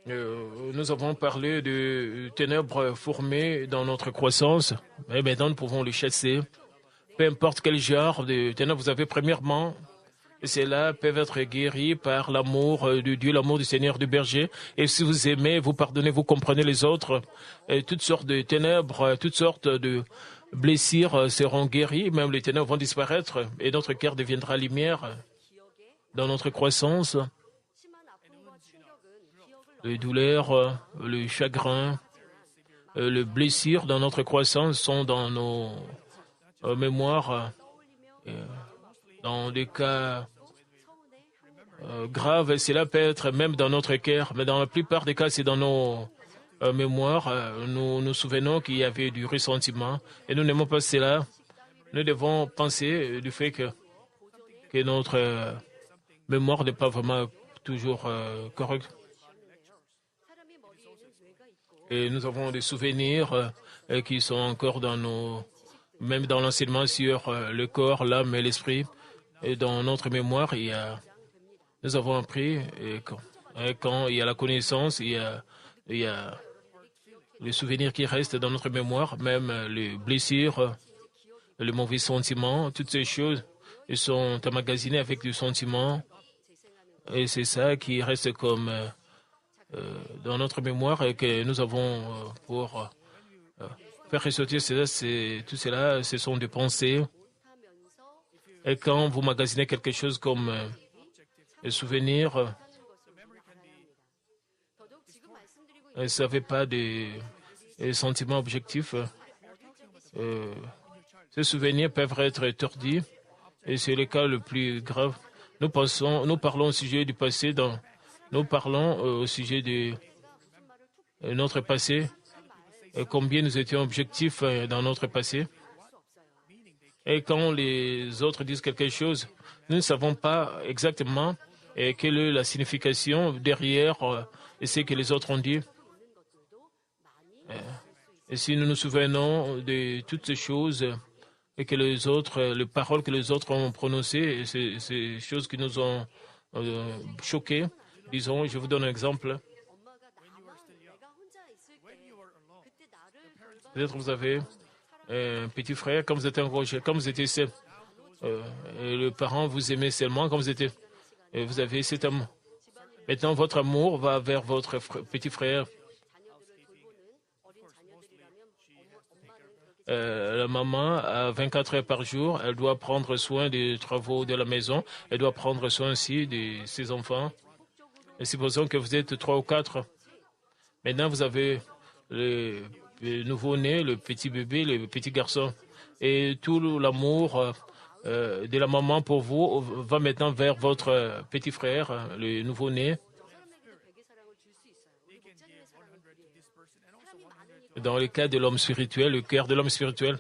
Nous avons parlé de ténèbres formées dans notre croissance, et maintenant nous pouvons les chasser. Peu importe quel genre de ténèbres vous avez, premièrement, ceux-là peuvent être guéris par l'amour de Dieu, l'amour du Seigneur du berger. Et si vous aimez, vous pardonnez, vous comprenez les autres, et toutes sortes de ténèbres, toutes sortes de blessures seront guéries, même les ténèbres vont disparaître, et notre cœur deviendra lumière dans notre croissance. Les douleurs, le chagrin, les blessures dans notre croissance sont dans nos mémoires. Dans des cas graves, cela peut être même dans notre cœur, mais dans la plupart des cas, c'est dans nos mémoires. Nous nous souvenons qu'il y avait du ressentiment et nous n'aimons pas cela. Nous devons penser du fait que notre mémoire n'est pas vraiment toujours correcte. Et nous avons des souvenirs qui sont encore même dans l'enseignement sur le corps, l'âme et l'esprit. Et dans notre mémoire, nous avons appris, et quand il y a la connaissance, il y a les souvenirs qui restent dans notre mémoire, même les blessures, les mauvais sentiments, toutes ces choses, elles sont emmagasinées avec du sentiment. Et c'est ça qui reste comme dans notre mémoire et que nous avons pour faire ressortir tout cela, ce sont des pensées. Et quand vous magasinez quelque chose comme un souvenir, ça ne fait pas des sentiments objectifs. Ces souvenirs peuvent être tordus et c'est le cas le plus grave. Nous parlons au sujet du passé, nous parlons au sujet de notre passé, combien nous étions objectifs dans notre passé. Et quand les autres disent quelque chose, nous ne savons pas exactement Et quelle est la signification derrière ce que les autres ont dit? Et si nous nous souvenons de toutes ces choses et que les paroles que les autres ont prononcées, ces choses qui nous ont choqués, disons, je vous donne un exemple. Peut-être vous avez un petit frère, comme vous étiez comme vous étiez seul, et le parent vous aimait seulement comme vous étiez. Et vous avez cet amour. Maintenant, votre amour va vers votre petit frère. La maman, à 24 heures par jour, elle doit prendre soin des travaux de la maison. Elle doit prendre soin aussi de ses enfants. Et supposons que vous êtes 3 ou 4. Maintenant, vous avez le nouveau-né, le petit bébé, le petit garçon. Et tout l'amour de la maman pour vous va maintenant vers votre petit frère, le nouveau-né. Dans le cas de l'homme spirituel, le cœur de l'homme spirituel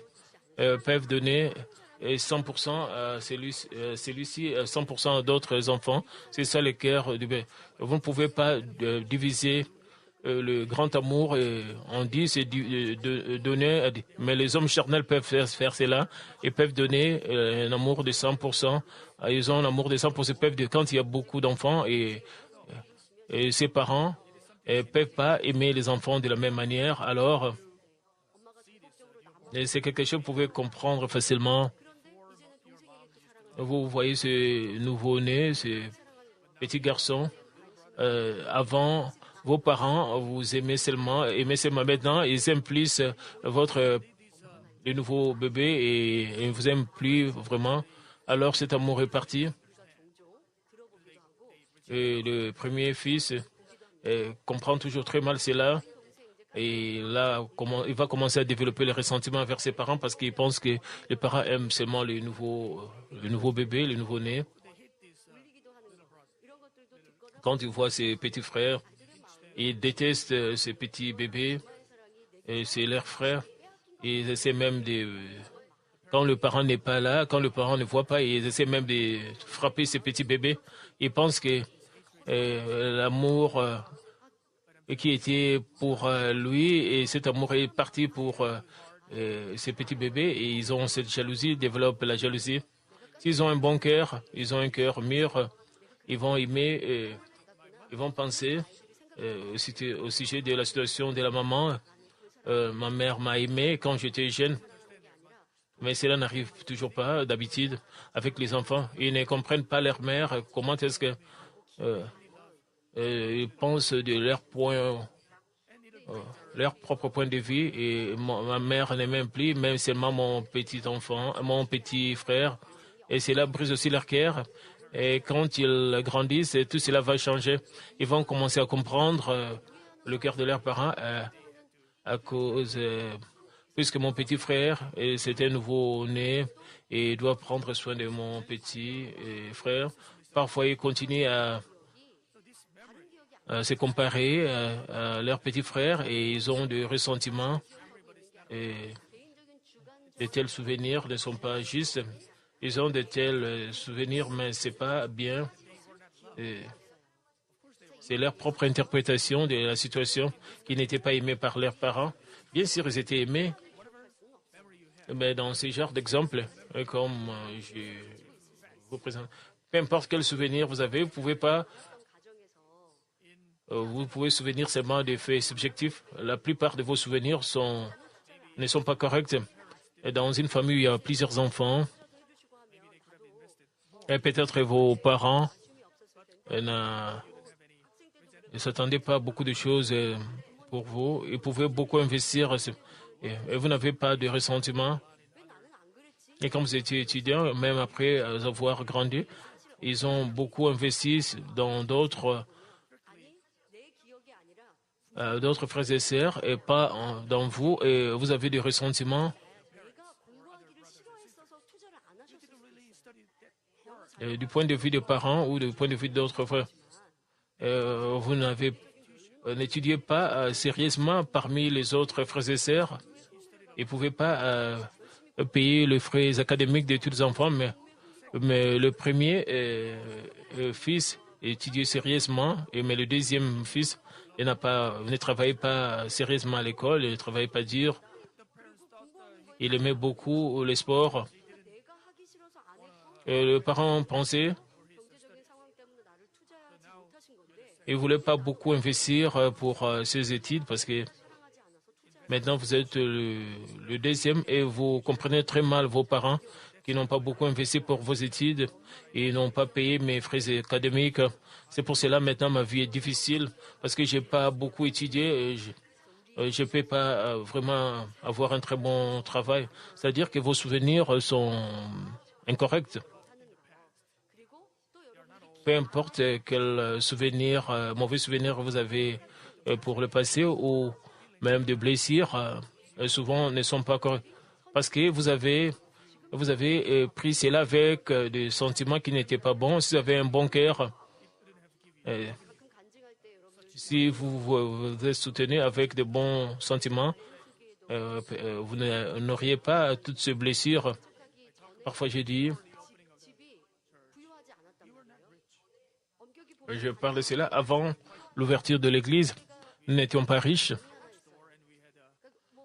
peuvent donner 100% à celui-ci, 100% à d'autres enfants. C'est ça le cœur du bébé. Vous ne pouvez pas diviser le grand amour. On dit c'est de donner, mais les hommes charnels peuvent faire cela. Ils peuvent donner un amour de 100%. Ils ont un amour de 100% quand il y a beaucoup d'enfants et ses parents ne peuvent pas aimer les enfants de la même manière. Alors, c'est quelque chose que vous pouvez comprendre facilement. Vous voyez ce nouveau-né, ce petit garçon. Avant, vos parents vous aimaient seulement. Maintenant, ils aiment plus le nouveau bébé et ils ne vous aiment plus vraiment. Alors cet amour est parti. Et le premier fils comprend toujours très mal cela. Et là, il va commencer à développer le ressentiment envers ses parents parce qu'il pense que les parents aiment seulement le nouveau bébé, le nouveau-né. Quand il voit ses petits frères, il déteste ces petits bébés. Et c'est leur frère. Ils essaient même de... Quand le parent n'est pas là, quand le parent ne voit pas, ils essaient même de frapper ces petits bébés. Ils pensent que l'amour qui était pour lui, et cet amour est parti pour ces petits bébés, et ils ont cette jalousie, ils développent la jalousie. S'ils ont un bon cœur, ils ont un cœur mûr, ils vont aimer, ils vont penser au sujet de la situation de la maman. Ma mère m'a aimé quand j'étais jeune, mais cela n'arrive toujours pas d'habitude avec les enfants. Ils ne comprennent pas leur mère. Comment est-ce que ils pensent de leur propre point de vue et ma mère n'est même plus, même seulement mon petit enfant, mon petit frère. Et cela brise aussi leur cœur. Et quand ils grandissent, tout cela va changer. Ils vont commencer à comprendre le cœur de leurs parents à cause, puisque mon petit frère, c'est un nouveau-né et doit prendre soin de mon petit frère. Parfois, il continue à se comparer à leurs petits frères et ils ont des ressentiments et de tels souvenirs ne sont pas justes. Ils ont de tels souvenirs, mais ce n'est pas bien. C'est leur propre interprétation de la situation qui n'était pas aimée par leurs parents. Bien sûr, ils étaient aimés, mais dans ce genre d'exemple, comme je vous présente, peu importe quel souvenir vous avez, vous pouvez souvenir seulement des faits subjectifs. La plupart de vos souvenirs ne sont pas corrects. Et dans une famille, il y a plusieurs enfants. Et peut-être vos parents ne s'attendaient pas à beaucoup de choses pour vous. Ils pouvaient beaucoup investir et vous n'avez pas de ressentiment. Et quand vous étiez étudiant, même après avoir grandi, ils ont beaucoup investi dans d'autres frères et sœurs et pas dans vous. Et vous avez des ressentiments. Du point de vue des parents ou du point de vue d'autres frères. Vous n'étudiez pas sérieusement parmi les autres frères et sœurs. Ils ne pouvaient pas payer les frais académiques de tous les enfants, mais le premier fils, étudié sérieusement, mais le deuxième fils ne travaillait pas sérieusement à l'école, il ne travaillait pas dur. Il aimait beaucoup le sport. Le parent pensait, il ne voulait pas beaucoup investir pour ses études parce que maintenant vous êtes le deuxième et vous comprenez très mal vos parents qui n'ont pas beaucoup investi pour vos études et n'ont pas payé mes frais académiques. C'est pour cela maintenant ma vie est difficile parce que je n'ai pas beaucoup étudié et je ne peux pas vraiment avoir un très bon travail. C'est-à-dire que vos souvenirs sont incorrects. Peu importe quel mauvais souvenir vous avez pour le passé ou même des blessures, souvent ne sont pas corrects. Parce que vous avez pris cela avec des sentiments qui n'étaient pas bons. Si vous avez un bon cœur, si vous êtes soutenu avec de bons sentiments, vous n'auriez pas toutes ces blessures. Parfois, je parle de cela avant l'ouverture de l'église. Nous n'étions pas riches.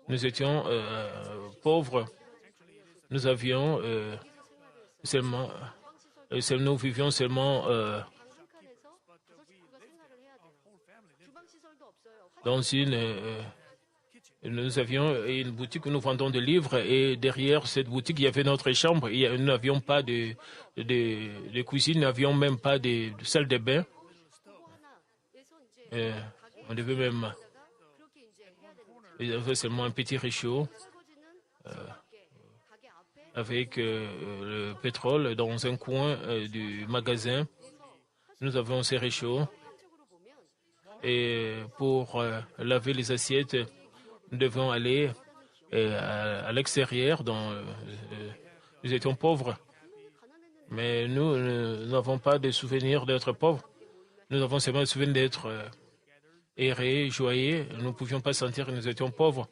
Nous étions pauvres. Nous avions nous vivions seulement dans nous avions une boutique où nous vendons des livres et derrière cette boutique, il y avait notre chambre. Nous n'avions pas de cuisine, nous n'avions même pas de salle de bain. On devait même... Il y avait seulement un petit réchaud avec le pétrole dans un coin du magasin. Nous avons ces réchauds. Et pour laver les assiettes, nous devons aller à l'extérieur. Nous étions pauvres. Mais nous n'avons pas de souvenir d'être pauvres. Nous avons seulement le souvenir d'être errés, joyeux. Nous ne pouvions pas sentir que nous étions pauvres.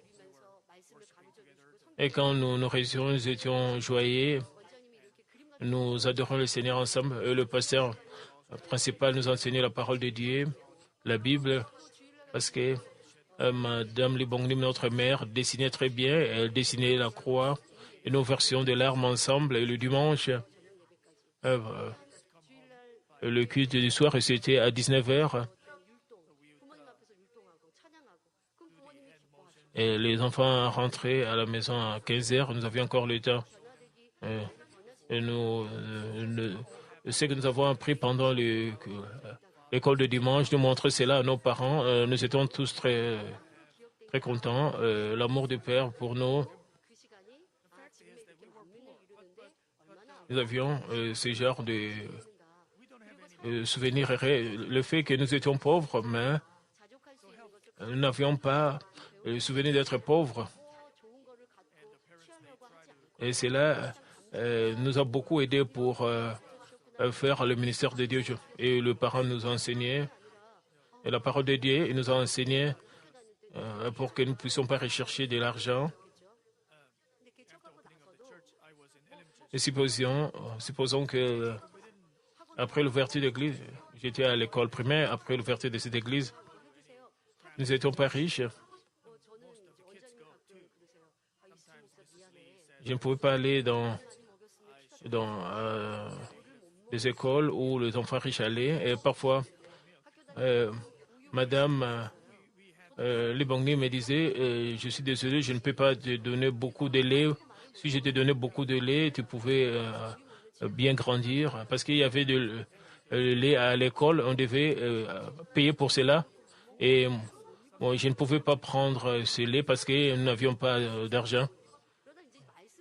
Et quand nous réussissions, nous étions joyeux. Nous adorons le Seigneur ensemble. Le pasteur principal nous enseignait la parole de Dieu, la Bible, parce que Madame Libonglim, notre mère, dessinait très bien. Elle dessinait la croix et nos versions de larmes ensemble. Et le dimanche, le culte du soir, c'était à 19h. Et les enfants rentraient à la maison à 15h. Nous avions encore le temps. Et ce que nous avons appris pendant l'école de dimanche, nous montrer cela à nos parents. Nous étions tous très, très contents. L'amour du Père pour nous. Nous avions ce genre de souvenirs. Le fait que nous étions pauvres, mais nous n'avions pas le souvenir d'être pauvres. Et cela nous a beaucoup aidé pour faire le ministère de Dieu. Et le parent nous a enseigné, et la parole de Dieu, il nous a enseigné pour que nous ne puissions pas rechercher de l'argent. Et supposons que après l'ouverture de l'église, j'étais à l'école primaire, après l'ouverture de cette église, nous n'étions pas riches. Je ne pouvais pas aller dans des écoles où les enfants riches allaient. Et parfois, Madame Libongli me disait je suis désolé, je ne peux pas te donner beaucoup de lait. Si je te donnais beaucoup de lait, tu pouvais bien grandir. Parce qu'il y avait de lait à l'école, on devait payer pour cela. Et je ne pouvais pas prendre ce lait parce que nous n'avions pas d'argent.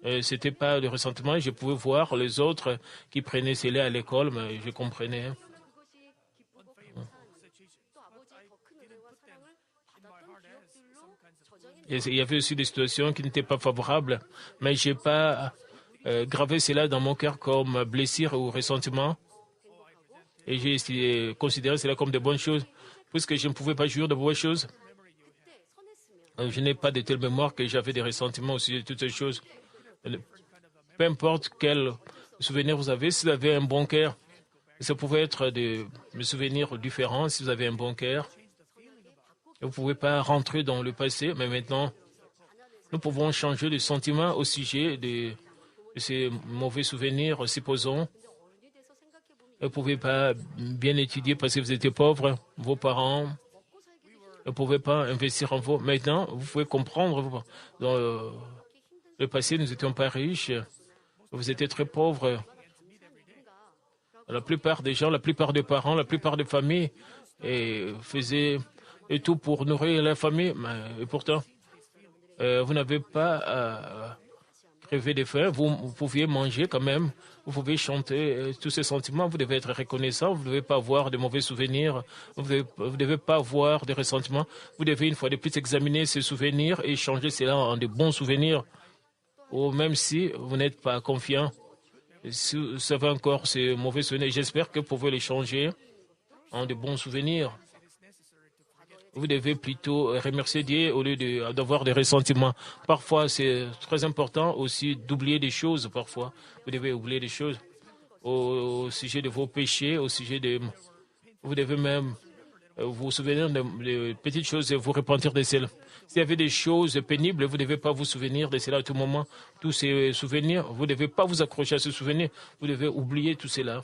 Ce n'était pas de ressentiment. Je pouvais voir les autres qui prenaient ce lait à l'école, mais je comprenais. Et il y avait aussi des situations qui n'étaient pas favorables, mais je n'ai pas gravé cela dans mon cœur comme blessure ou ressentiment. Et j'ai considéré cela comme de bonnes choses, puisque je ne pouvais pas jouir de bonnes choses. Je n'ai pas de telle mémoire que j'avais des ressentiments aussi de toutes ces choses. Peu importe quel souvenir vous avez, si vous avez un bon cœur, Ça pouvait être des souvenirs différents si vous avez un bon cœur. Vous ne pouvez pas rentrer dans le passé, mais maintenant, nous pouvons changer de sentiment au sujet de ces mauvais souvenirs, supposons. Vous ne pouvez pas bien étudier parce que vous étiez pauvre, vos parents ne pouvaient pas investir en vous. Maintenant, vous pouvez comprendre. Dans le passé, nous n'étions pas riches, vous étiez très pauvres. La plupart des gens, la plupart des parents, la plupart des familles faisaient tout pour nourrir la famille. Et pourtant, vous n'avez pas crevé de faim. Vous pouviez manger quand même. Vous pouvez chanter tous ces sentiments. Vous devez être reconnaissant. Vous ne devez pas avoir de mauvais souvenirs. Vous ne devez pas avoir de ressentiments. Vous devez une fois de plus examiner ces souvenirs et changer cela en de bons souvenirs. Ou même si vous n'êtes pas confiant, si vous avez encore ces mauvais souvenirs, j'espère que vous pouvez les changer en de bons souvenirs. Vous devez plutôt remercier Dieu au lieu d'avoir des ressentiments. Parfois, c'est très important aussi d'oublier des choses. Parfois, vous devez oublier des choses au sujet de vos péchés, au sujet de... Vous devez même vous souvenir de petites choses et vous repentir de celles. S'il y avait des choses pénibles, vous ne devez pas vous souvenir de cela à tout moment. Tous ces souvenirs, vous ne devez pas vous accrocher à ce souvenir. Vous devez oublier tout cela.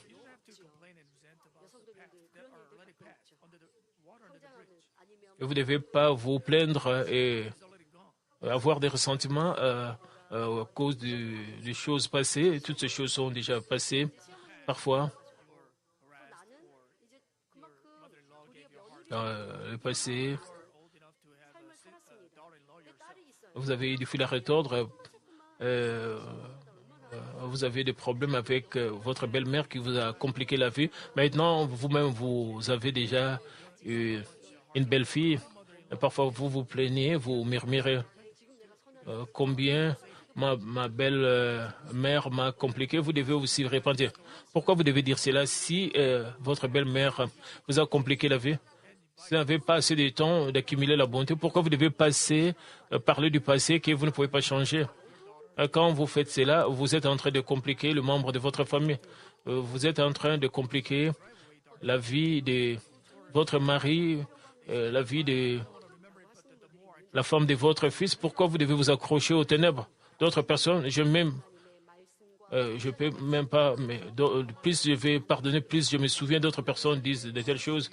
Et vous ne devez pas vous plaindre et avoir des ressentiments à cause des choses passées. Toutes ces choses sont déjà passées parfois. Dans le passé, vous avez eu du fil à retordre. Vous avez des problèmes avec votre belle-mère qui vous a compliqué la vie. Maintenant, vous-même, vous avez déjà eu une belle-fille. Parfois, vous vous plaignez, vous murmurez combien ma belle-mère m'a compliqué. Vous devez aussi répondre. Pourquoi vous devez dire cela si votre belle-mère vous a compliqué la vie? Si vous n'avez pas assez de temps d'accumuler la bonté, pourquoi vous devez parler du passé que vous ne pouvez pas changer? Quand vous faites cela, vous êtes en train de compliquer le membre de votre famille. Vous êtes en train de compliquer la vie de votre mari, la vie de la femme de votre fils. Pourquoi vous devez vous accrocher aux ténèbres? D'autres personnes, je peux même pas, mais plus je vais pardonner, plus je me souviens d'autres personnes disent de telles choses.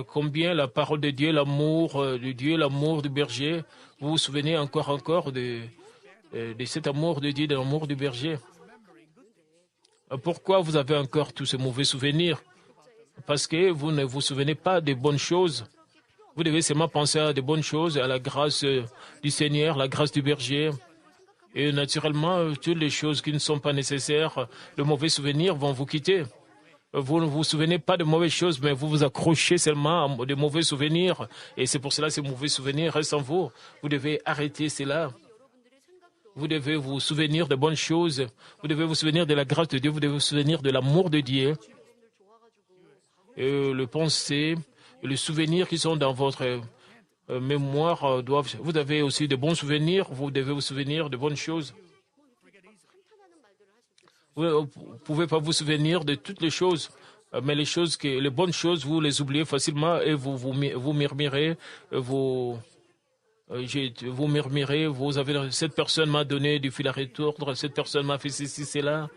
Combien la parole de Dieu, l'amour de Dieu, l'amour du berger, vous vous souvenez encore de cet amour de Dieu, de l'amour du berger? Pourquoi vous avez encore tous ces mauvais souvenirs? Parce que vous ne vous souvenez pas des bonnes choses. Vous devez seulement penser à des bonnes choses, à la grâce du Seigneur, la grâce du berger. Et naturellement, toutes les choses qui ne sont pas nécessaires, de mauvais souvenirs vont vous quitter. Vous ne vous souvenez pas de mauvaises choses, mais vous vous accrochez seulement à de mauvais souvenirs. Et c'est pour cela que ces mauvais souvenirs restent en vous. Vous devez arrêter cela. Vous devez vous souvenir de bonnes choses. Vous devez vous souvenir de la grâce de Dieu. Vous devez vous souvenir de l'amour de Dieu. Et le penser, les souvenirs qui sont dans votre mémoire doivent... Vous avez aussi de bons souvenirs. Vous devez vous souvenir de bonnes choses. Vous ne pouvez pas vous souvenir de toutes les choses, mais les bonnes choses, vous les oubliez facilement et vous murmurez, vous murmurez, cette personne m'a donné du fil à retordre, cette personne m'a fait ceci, cela.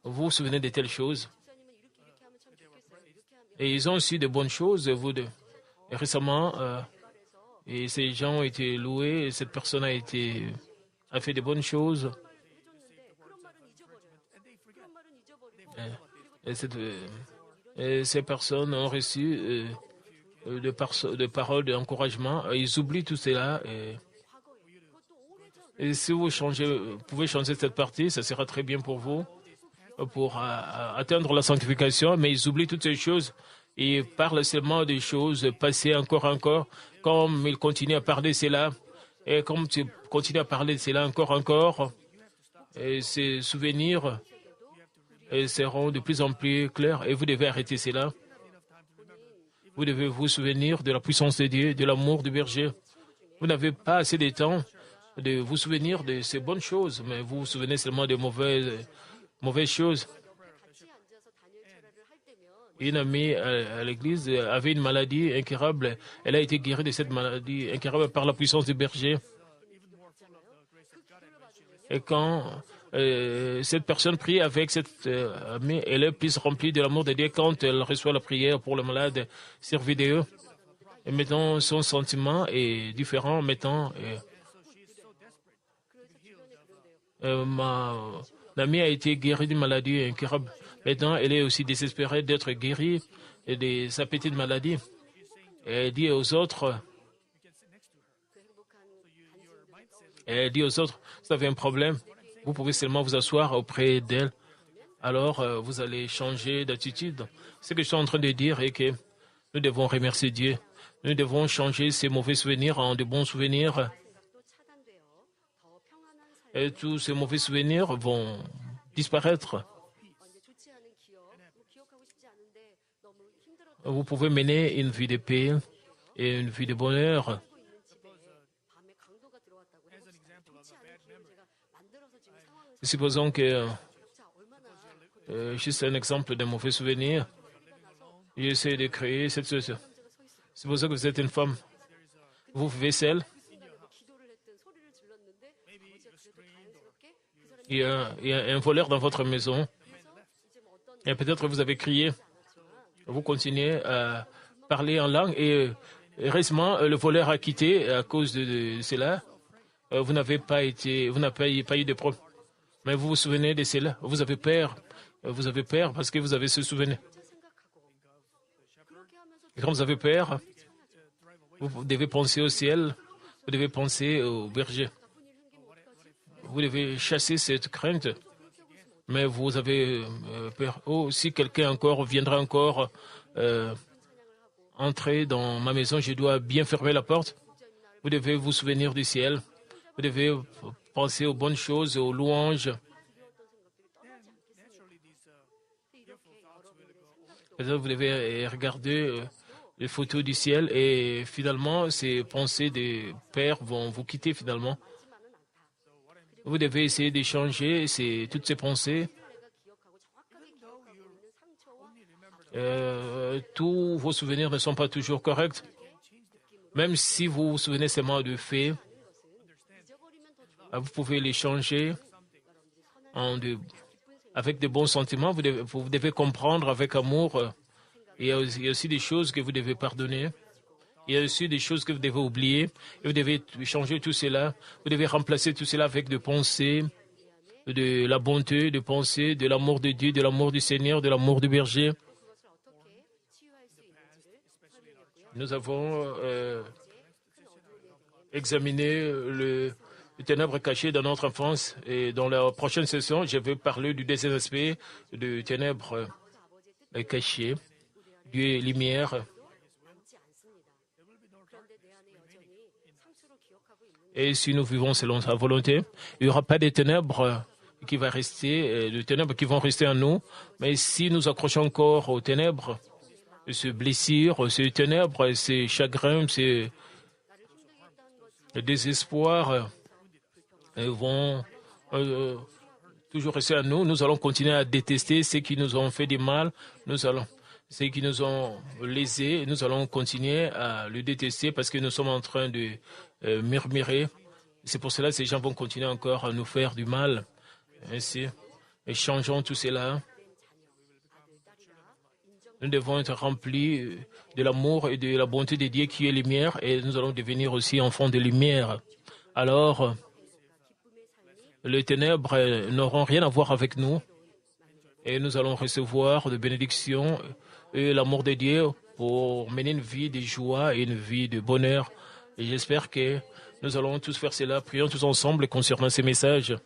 Vous vous souvenez de telles choses. Et ils ont aussi de bonnes choses. Et récemment, et ces gens ont été loués, et cette personne a fait de bonnes choses. Et ces personnes ont reçu de paroles d'encouragement. Ils oublient tout cela. Et si vous pouvez changer cette partie, ça sera très bien pour vous, pour atteindre la sanctification. Mais ils oublient toutes ces choses. Ils parlent seulement des choses passées encore. Comme ils continuent à parler cela, et comme tu continues à parler de cela encore, et ces souvenirs seront de plus en plus clairs et vous devez arrêter cela. Vous devez vous souvenir de la puissance de Dieu, de l'amour du berger. Vous n'avez pas assez de temps de vous souvenir de ces bonnes choses, mais vous vous souvenez seulement des mauvaises choses. Une amie à l'église avait une maladie incurable. Elle a été guérie de cette maladie incurable par la puissance du berger. Et quand cette personne prie avec cette amie, elle est plus remplie de l'amour de Dieu quand elle reçoit la prière pour le malade sur vidéo. Et maintenant, son sentiment est différent. Maintenant, ma amie a été guérie d'une maladie incurable. Maintenant, elle est aussi désespérée d'être guérie de sa petite maladie. Et elle dit aux autres, vous avez un problème, vous pouvez seulement vous asseoir auprès d'elle. Alors, vous allez changer d'attitude. Ce que je suis en train de dire est que nous devons remercier Dieu. Nous devons changer ces mauvais souvenirs en de bons souvenirs. Et tous ces mauvais souvenirs vont disparaître. Vous pouvez mener une vie de paix et une vie de bonheur. Supposons que, juste un exemple de mauvais souvenir, j'essaie de créer cette situation. Supposons que vous êtes une femme, vous vivez seule. Il y a un voleur dans votre maison. Et peut-être vous avez crié. Vous continuez à parler en langue et récemment, le voleur a quitté à cause de cela. Vous n'avez pas eu de problème. Mais vous vous souvenez de cela. Vous avez peur. Vous avez peur parce que vous avez ce souvenir. Et quand vous avez peur, vous devez penser au ciel. Vous devez penser au berger. Vous devez chasser cette crainte. Mais vous avez peur. Oh, si quelqu'un encore viendra encore entrer dans ma maison, je dois bien fermer la porte. Vous devez vous souvenir du ciel. Vous devez penser aux bonnes choses, aux louanges. Vous devez regarder les photos du ciel et finalement, ces pensées de père vont vous quitter finalement. Vous devez essayer d'échanger toutes ces pensées. Tous vos souvenirs ne sont pas toujours corrects. Même si vous vous souvenez seulement de faits, vous pouvez les changer avec de bons sentiments. Vous devez comprendre avec amour. Il y a aussi des choses que vous devez pardonner. Il y a aussi des choses que vous devez oublier. Et vous devez changer tout cela. Vous devez remplacer tout cela avec de pensées, de la bonté, de pensées, de l'amour de Dieu, de l'amour du Seigneur, de l'amour du berger. Nous avons examiné le ténèbres cachées dans notre enfance et dans la prochaine session, je vais parler du deuxième aspect de ténèbres cachées, de lumière. Et si nous vivons selon sa volonté, il n'y aura pas de ténèbres qui vont rester, de ténèbres qui vont rester en nous. Mais si nous accrochons encore aux ténèbres, ces blessures, ces ténèbres, ces chagrins, ces désespoirs vont toujours rester en nous. Nous allons continuer à détester ceux qui nous ont fait du mal. Ceux qui nous ont lésés, nous allons continuer à le détester parce que nous sommes en train de murmurer. C'est pour cela que ces gens vont continuer encore à nous faire du mal. Ainsi, et changeons tout cela. Nous devons être remplis de l'amour et de la bonté de Dieu qui est lumière et nous allons devenir aussi enfants de lumière. Alors, les ténèbres n'auront rien à voir avec nous et nous allons recevoir de bénédictions et l'amour de Dieu pour mener une vie de joie et une vie de bonheur. Et j'espère que nous allons tous faire cela. Prions tous ensemble concernant ces messages.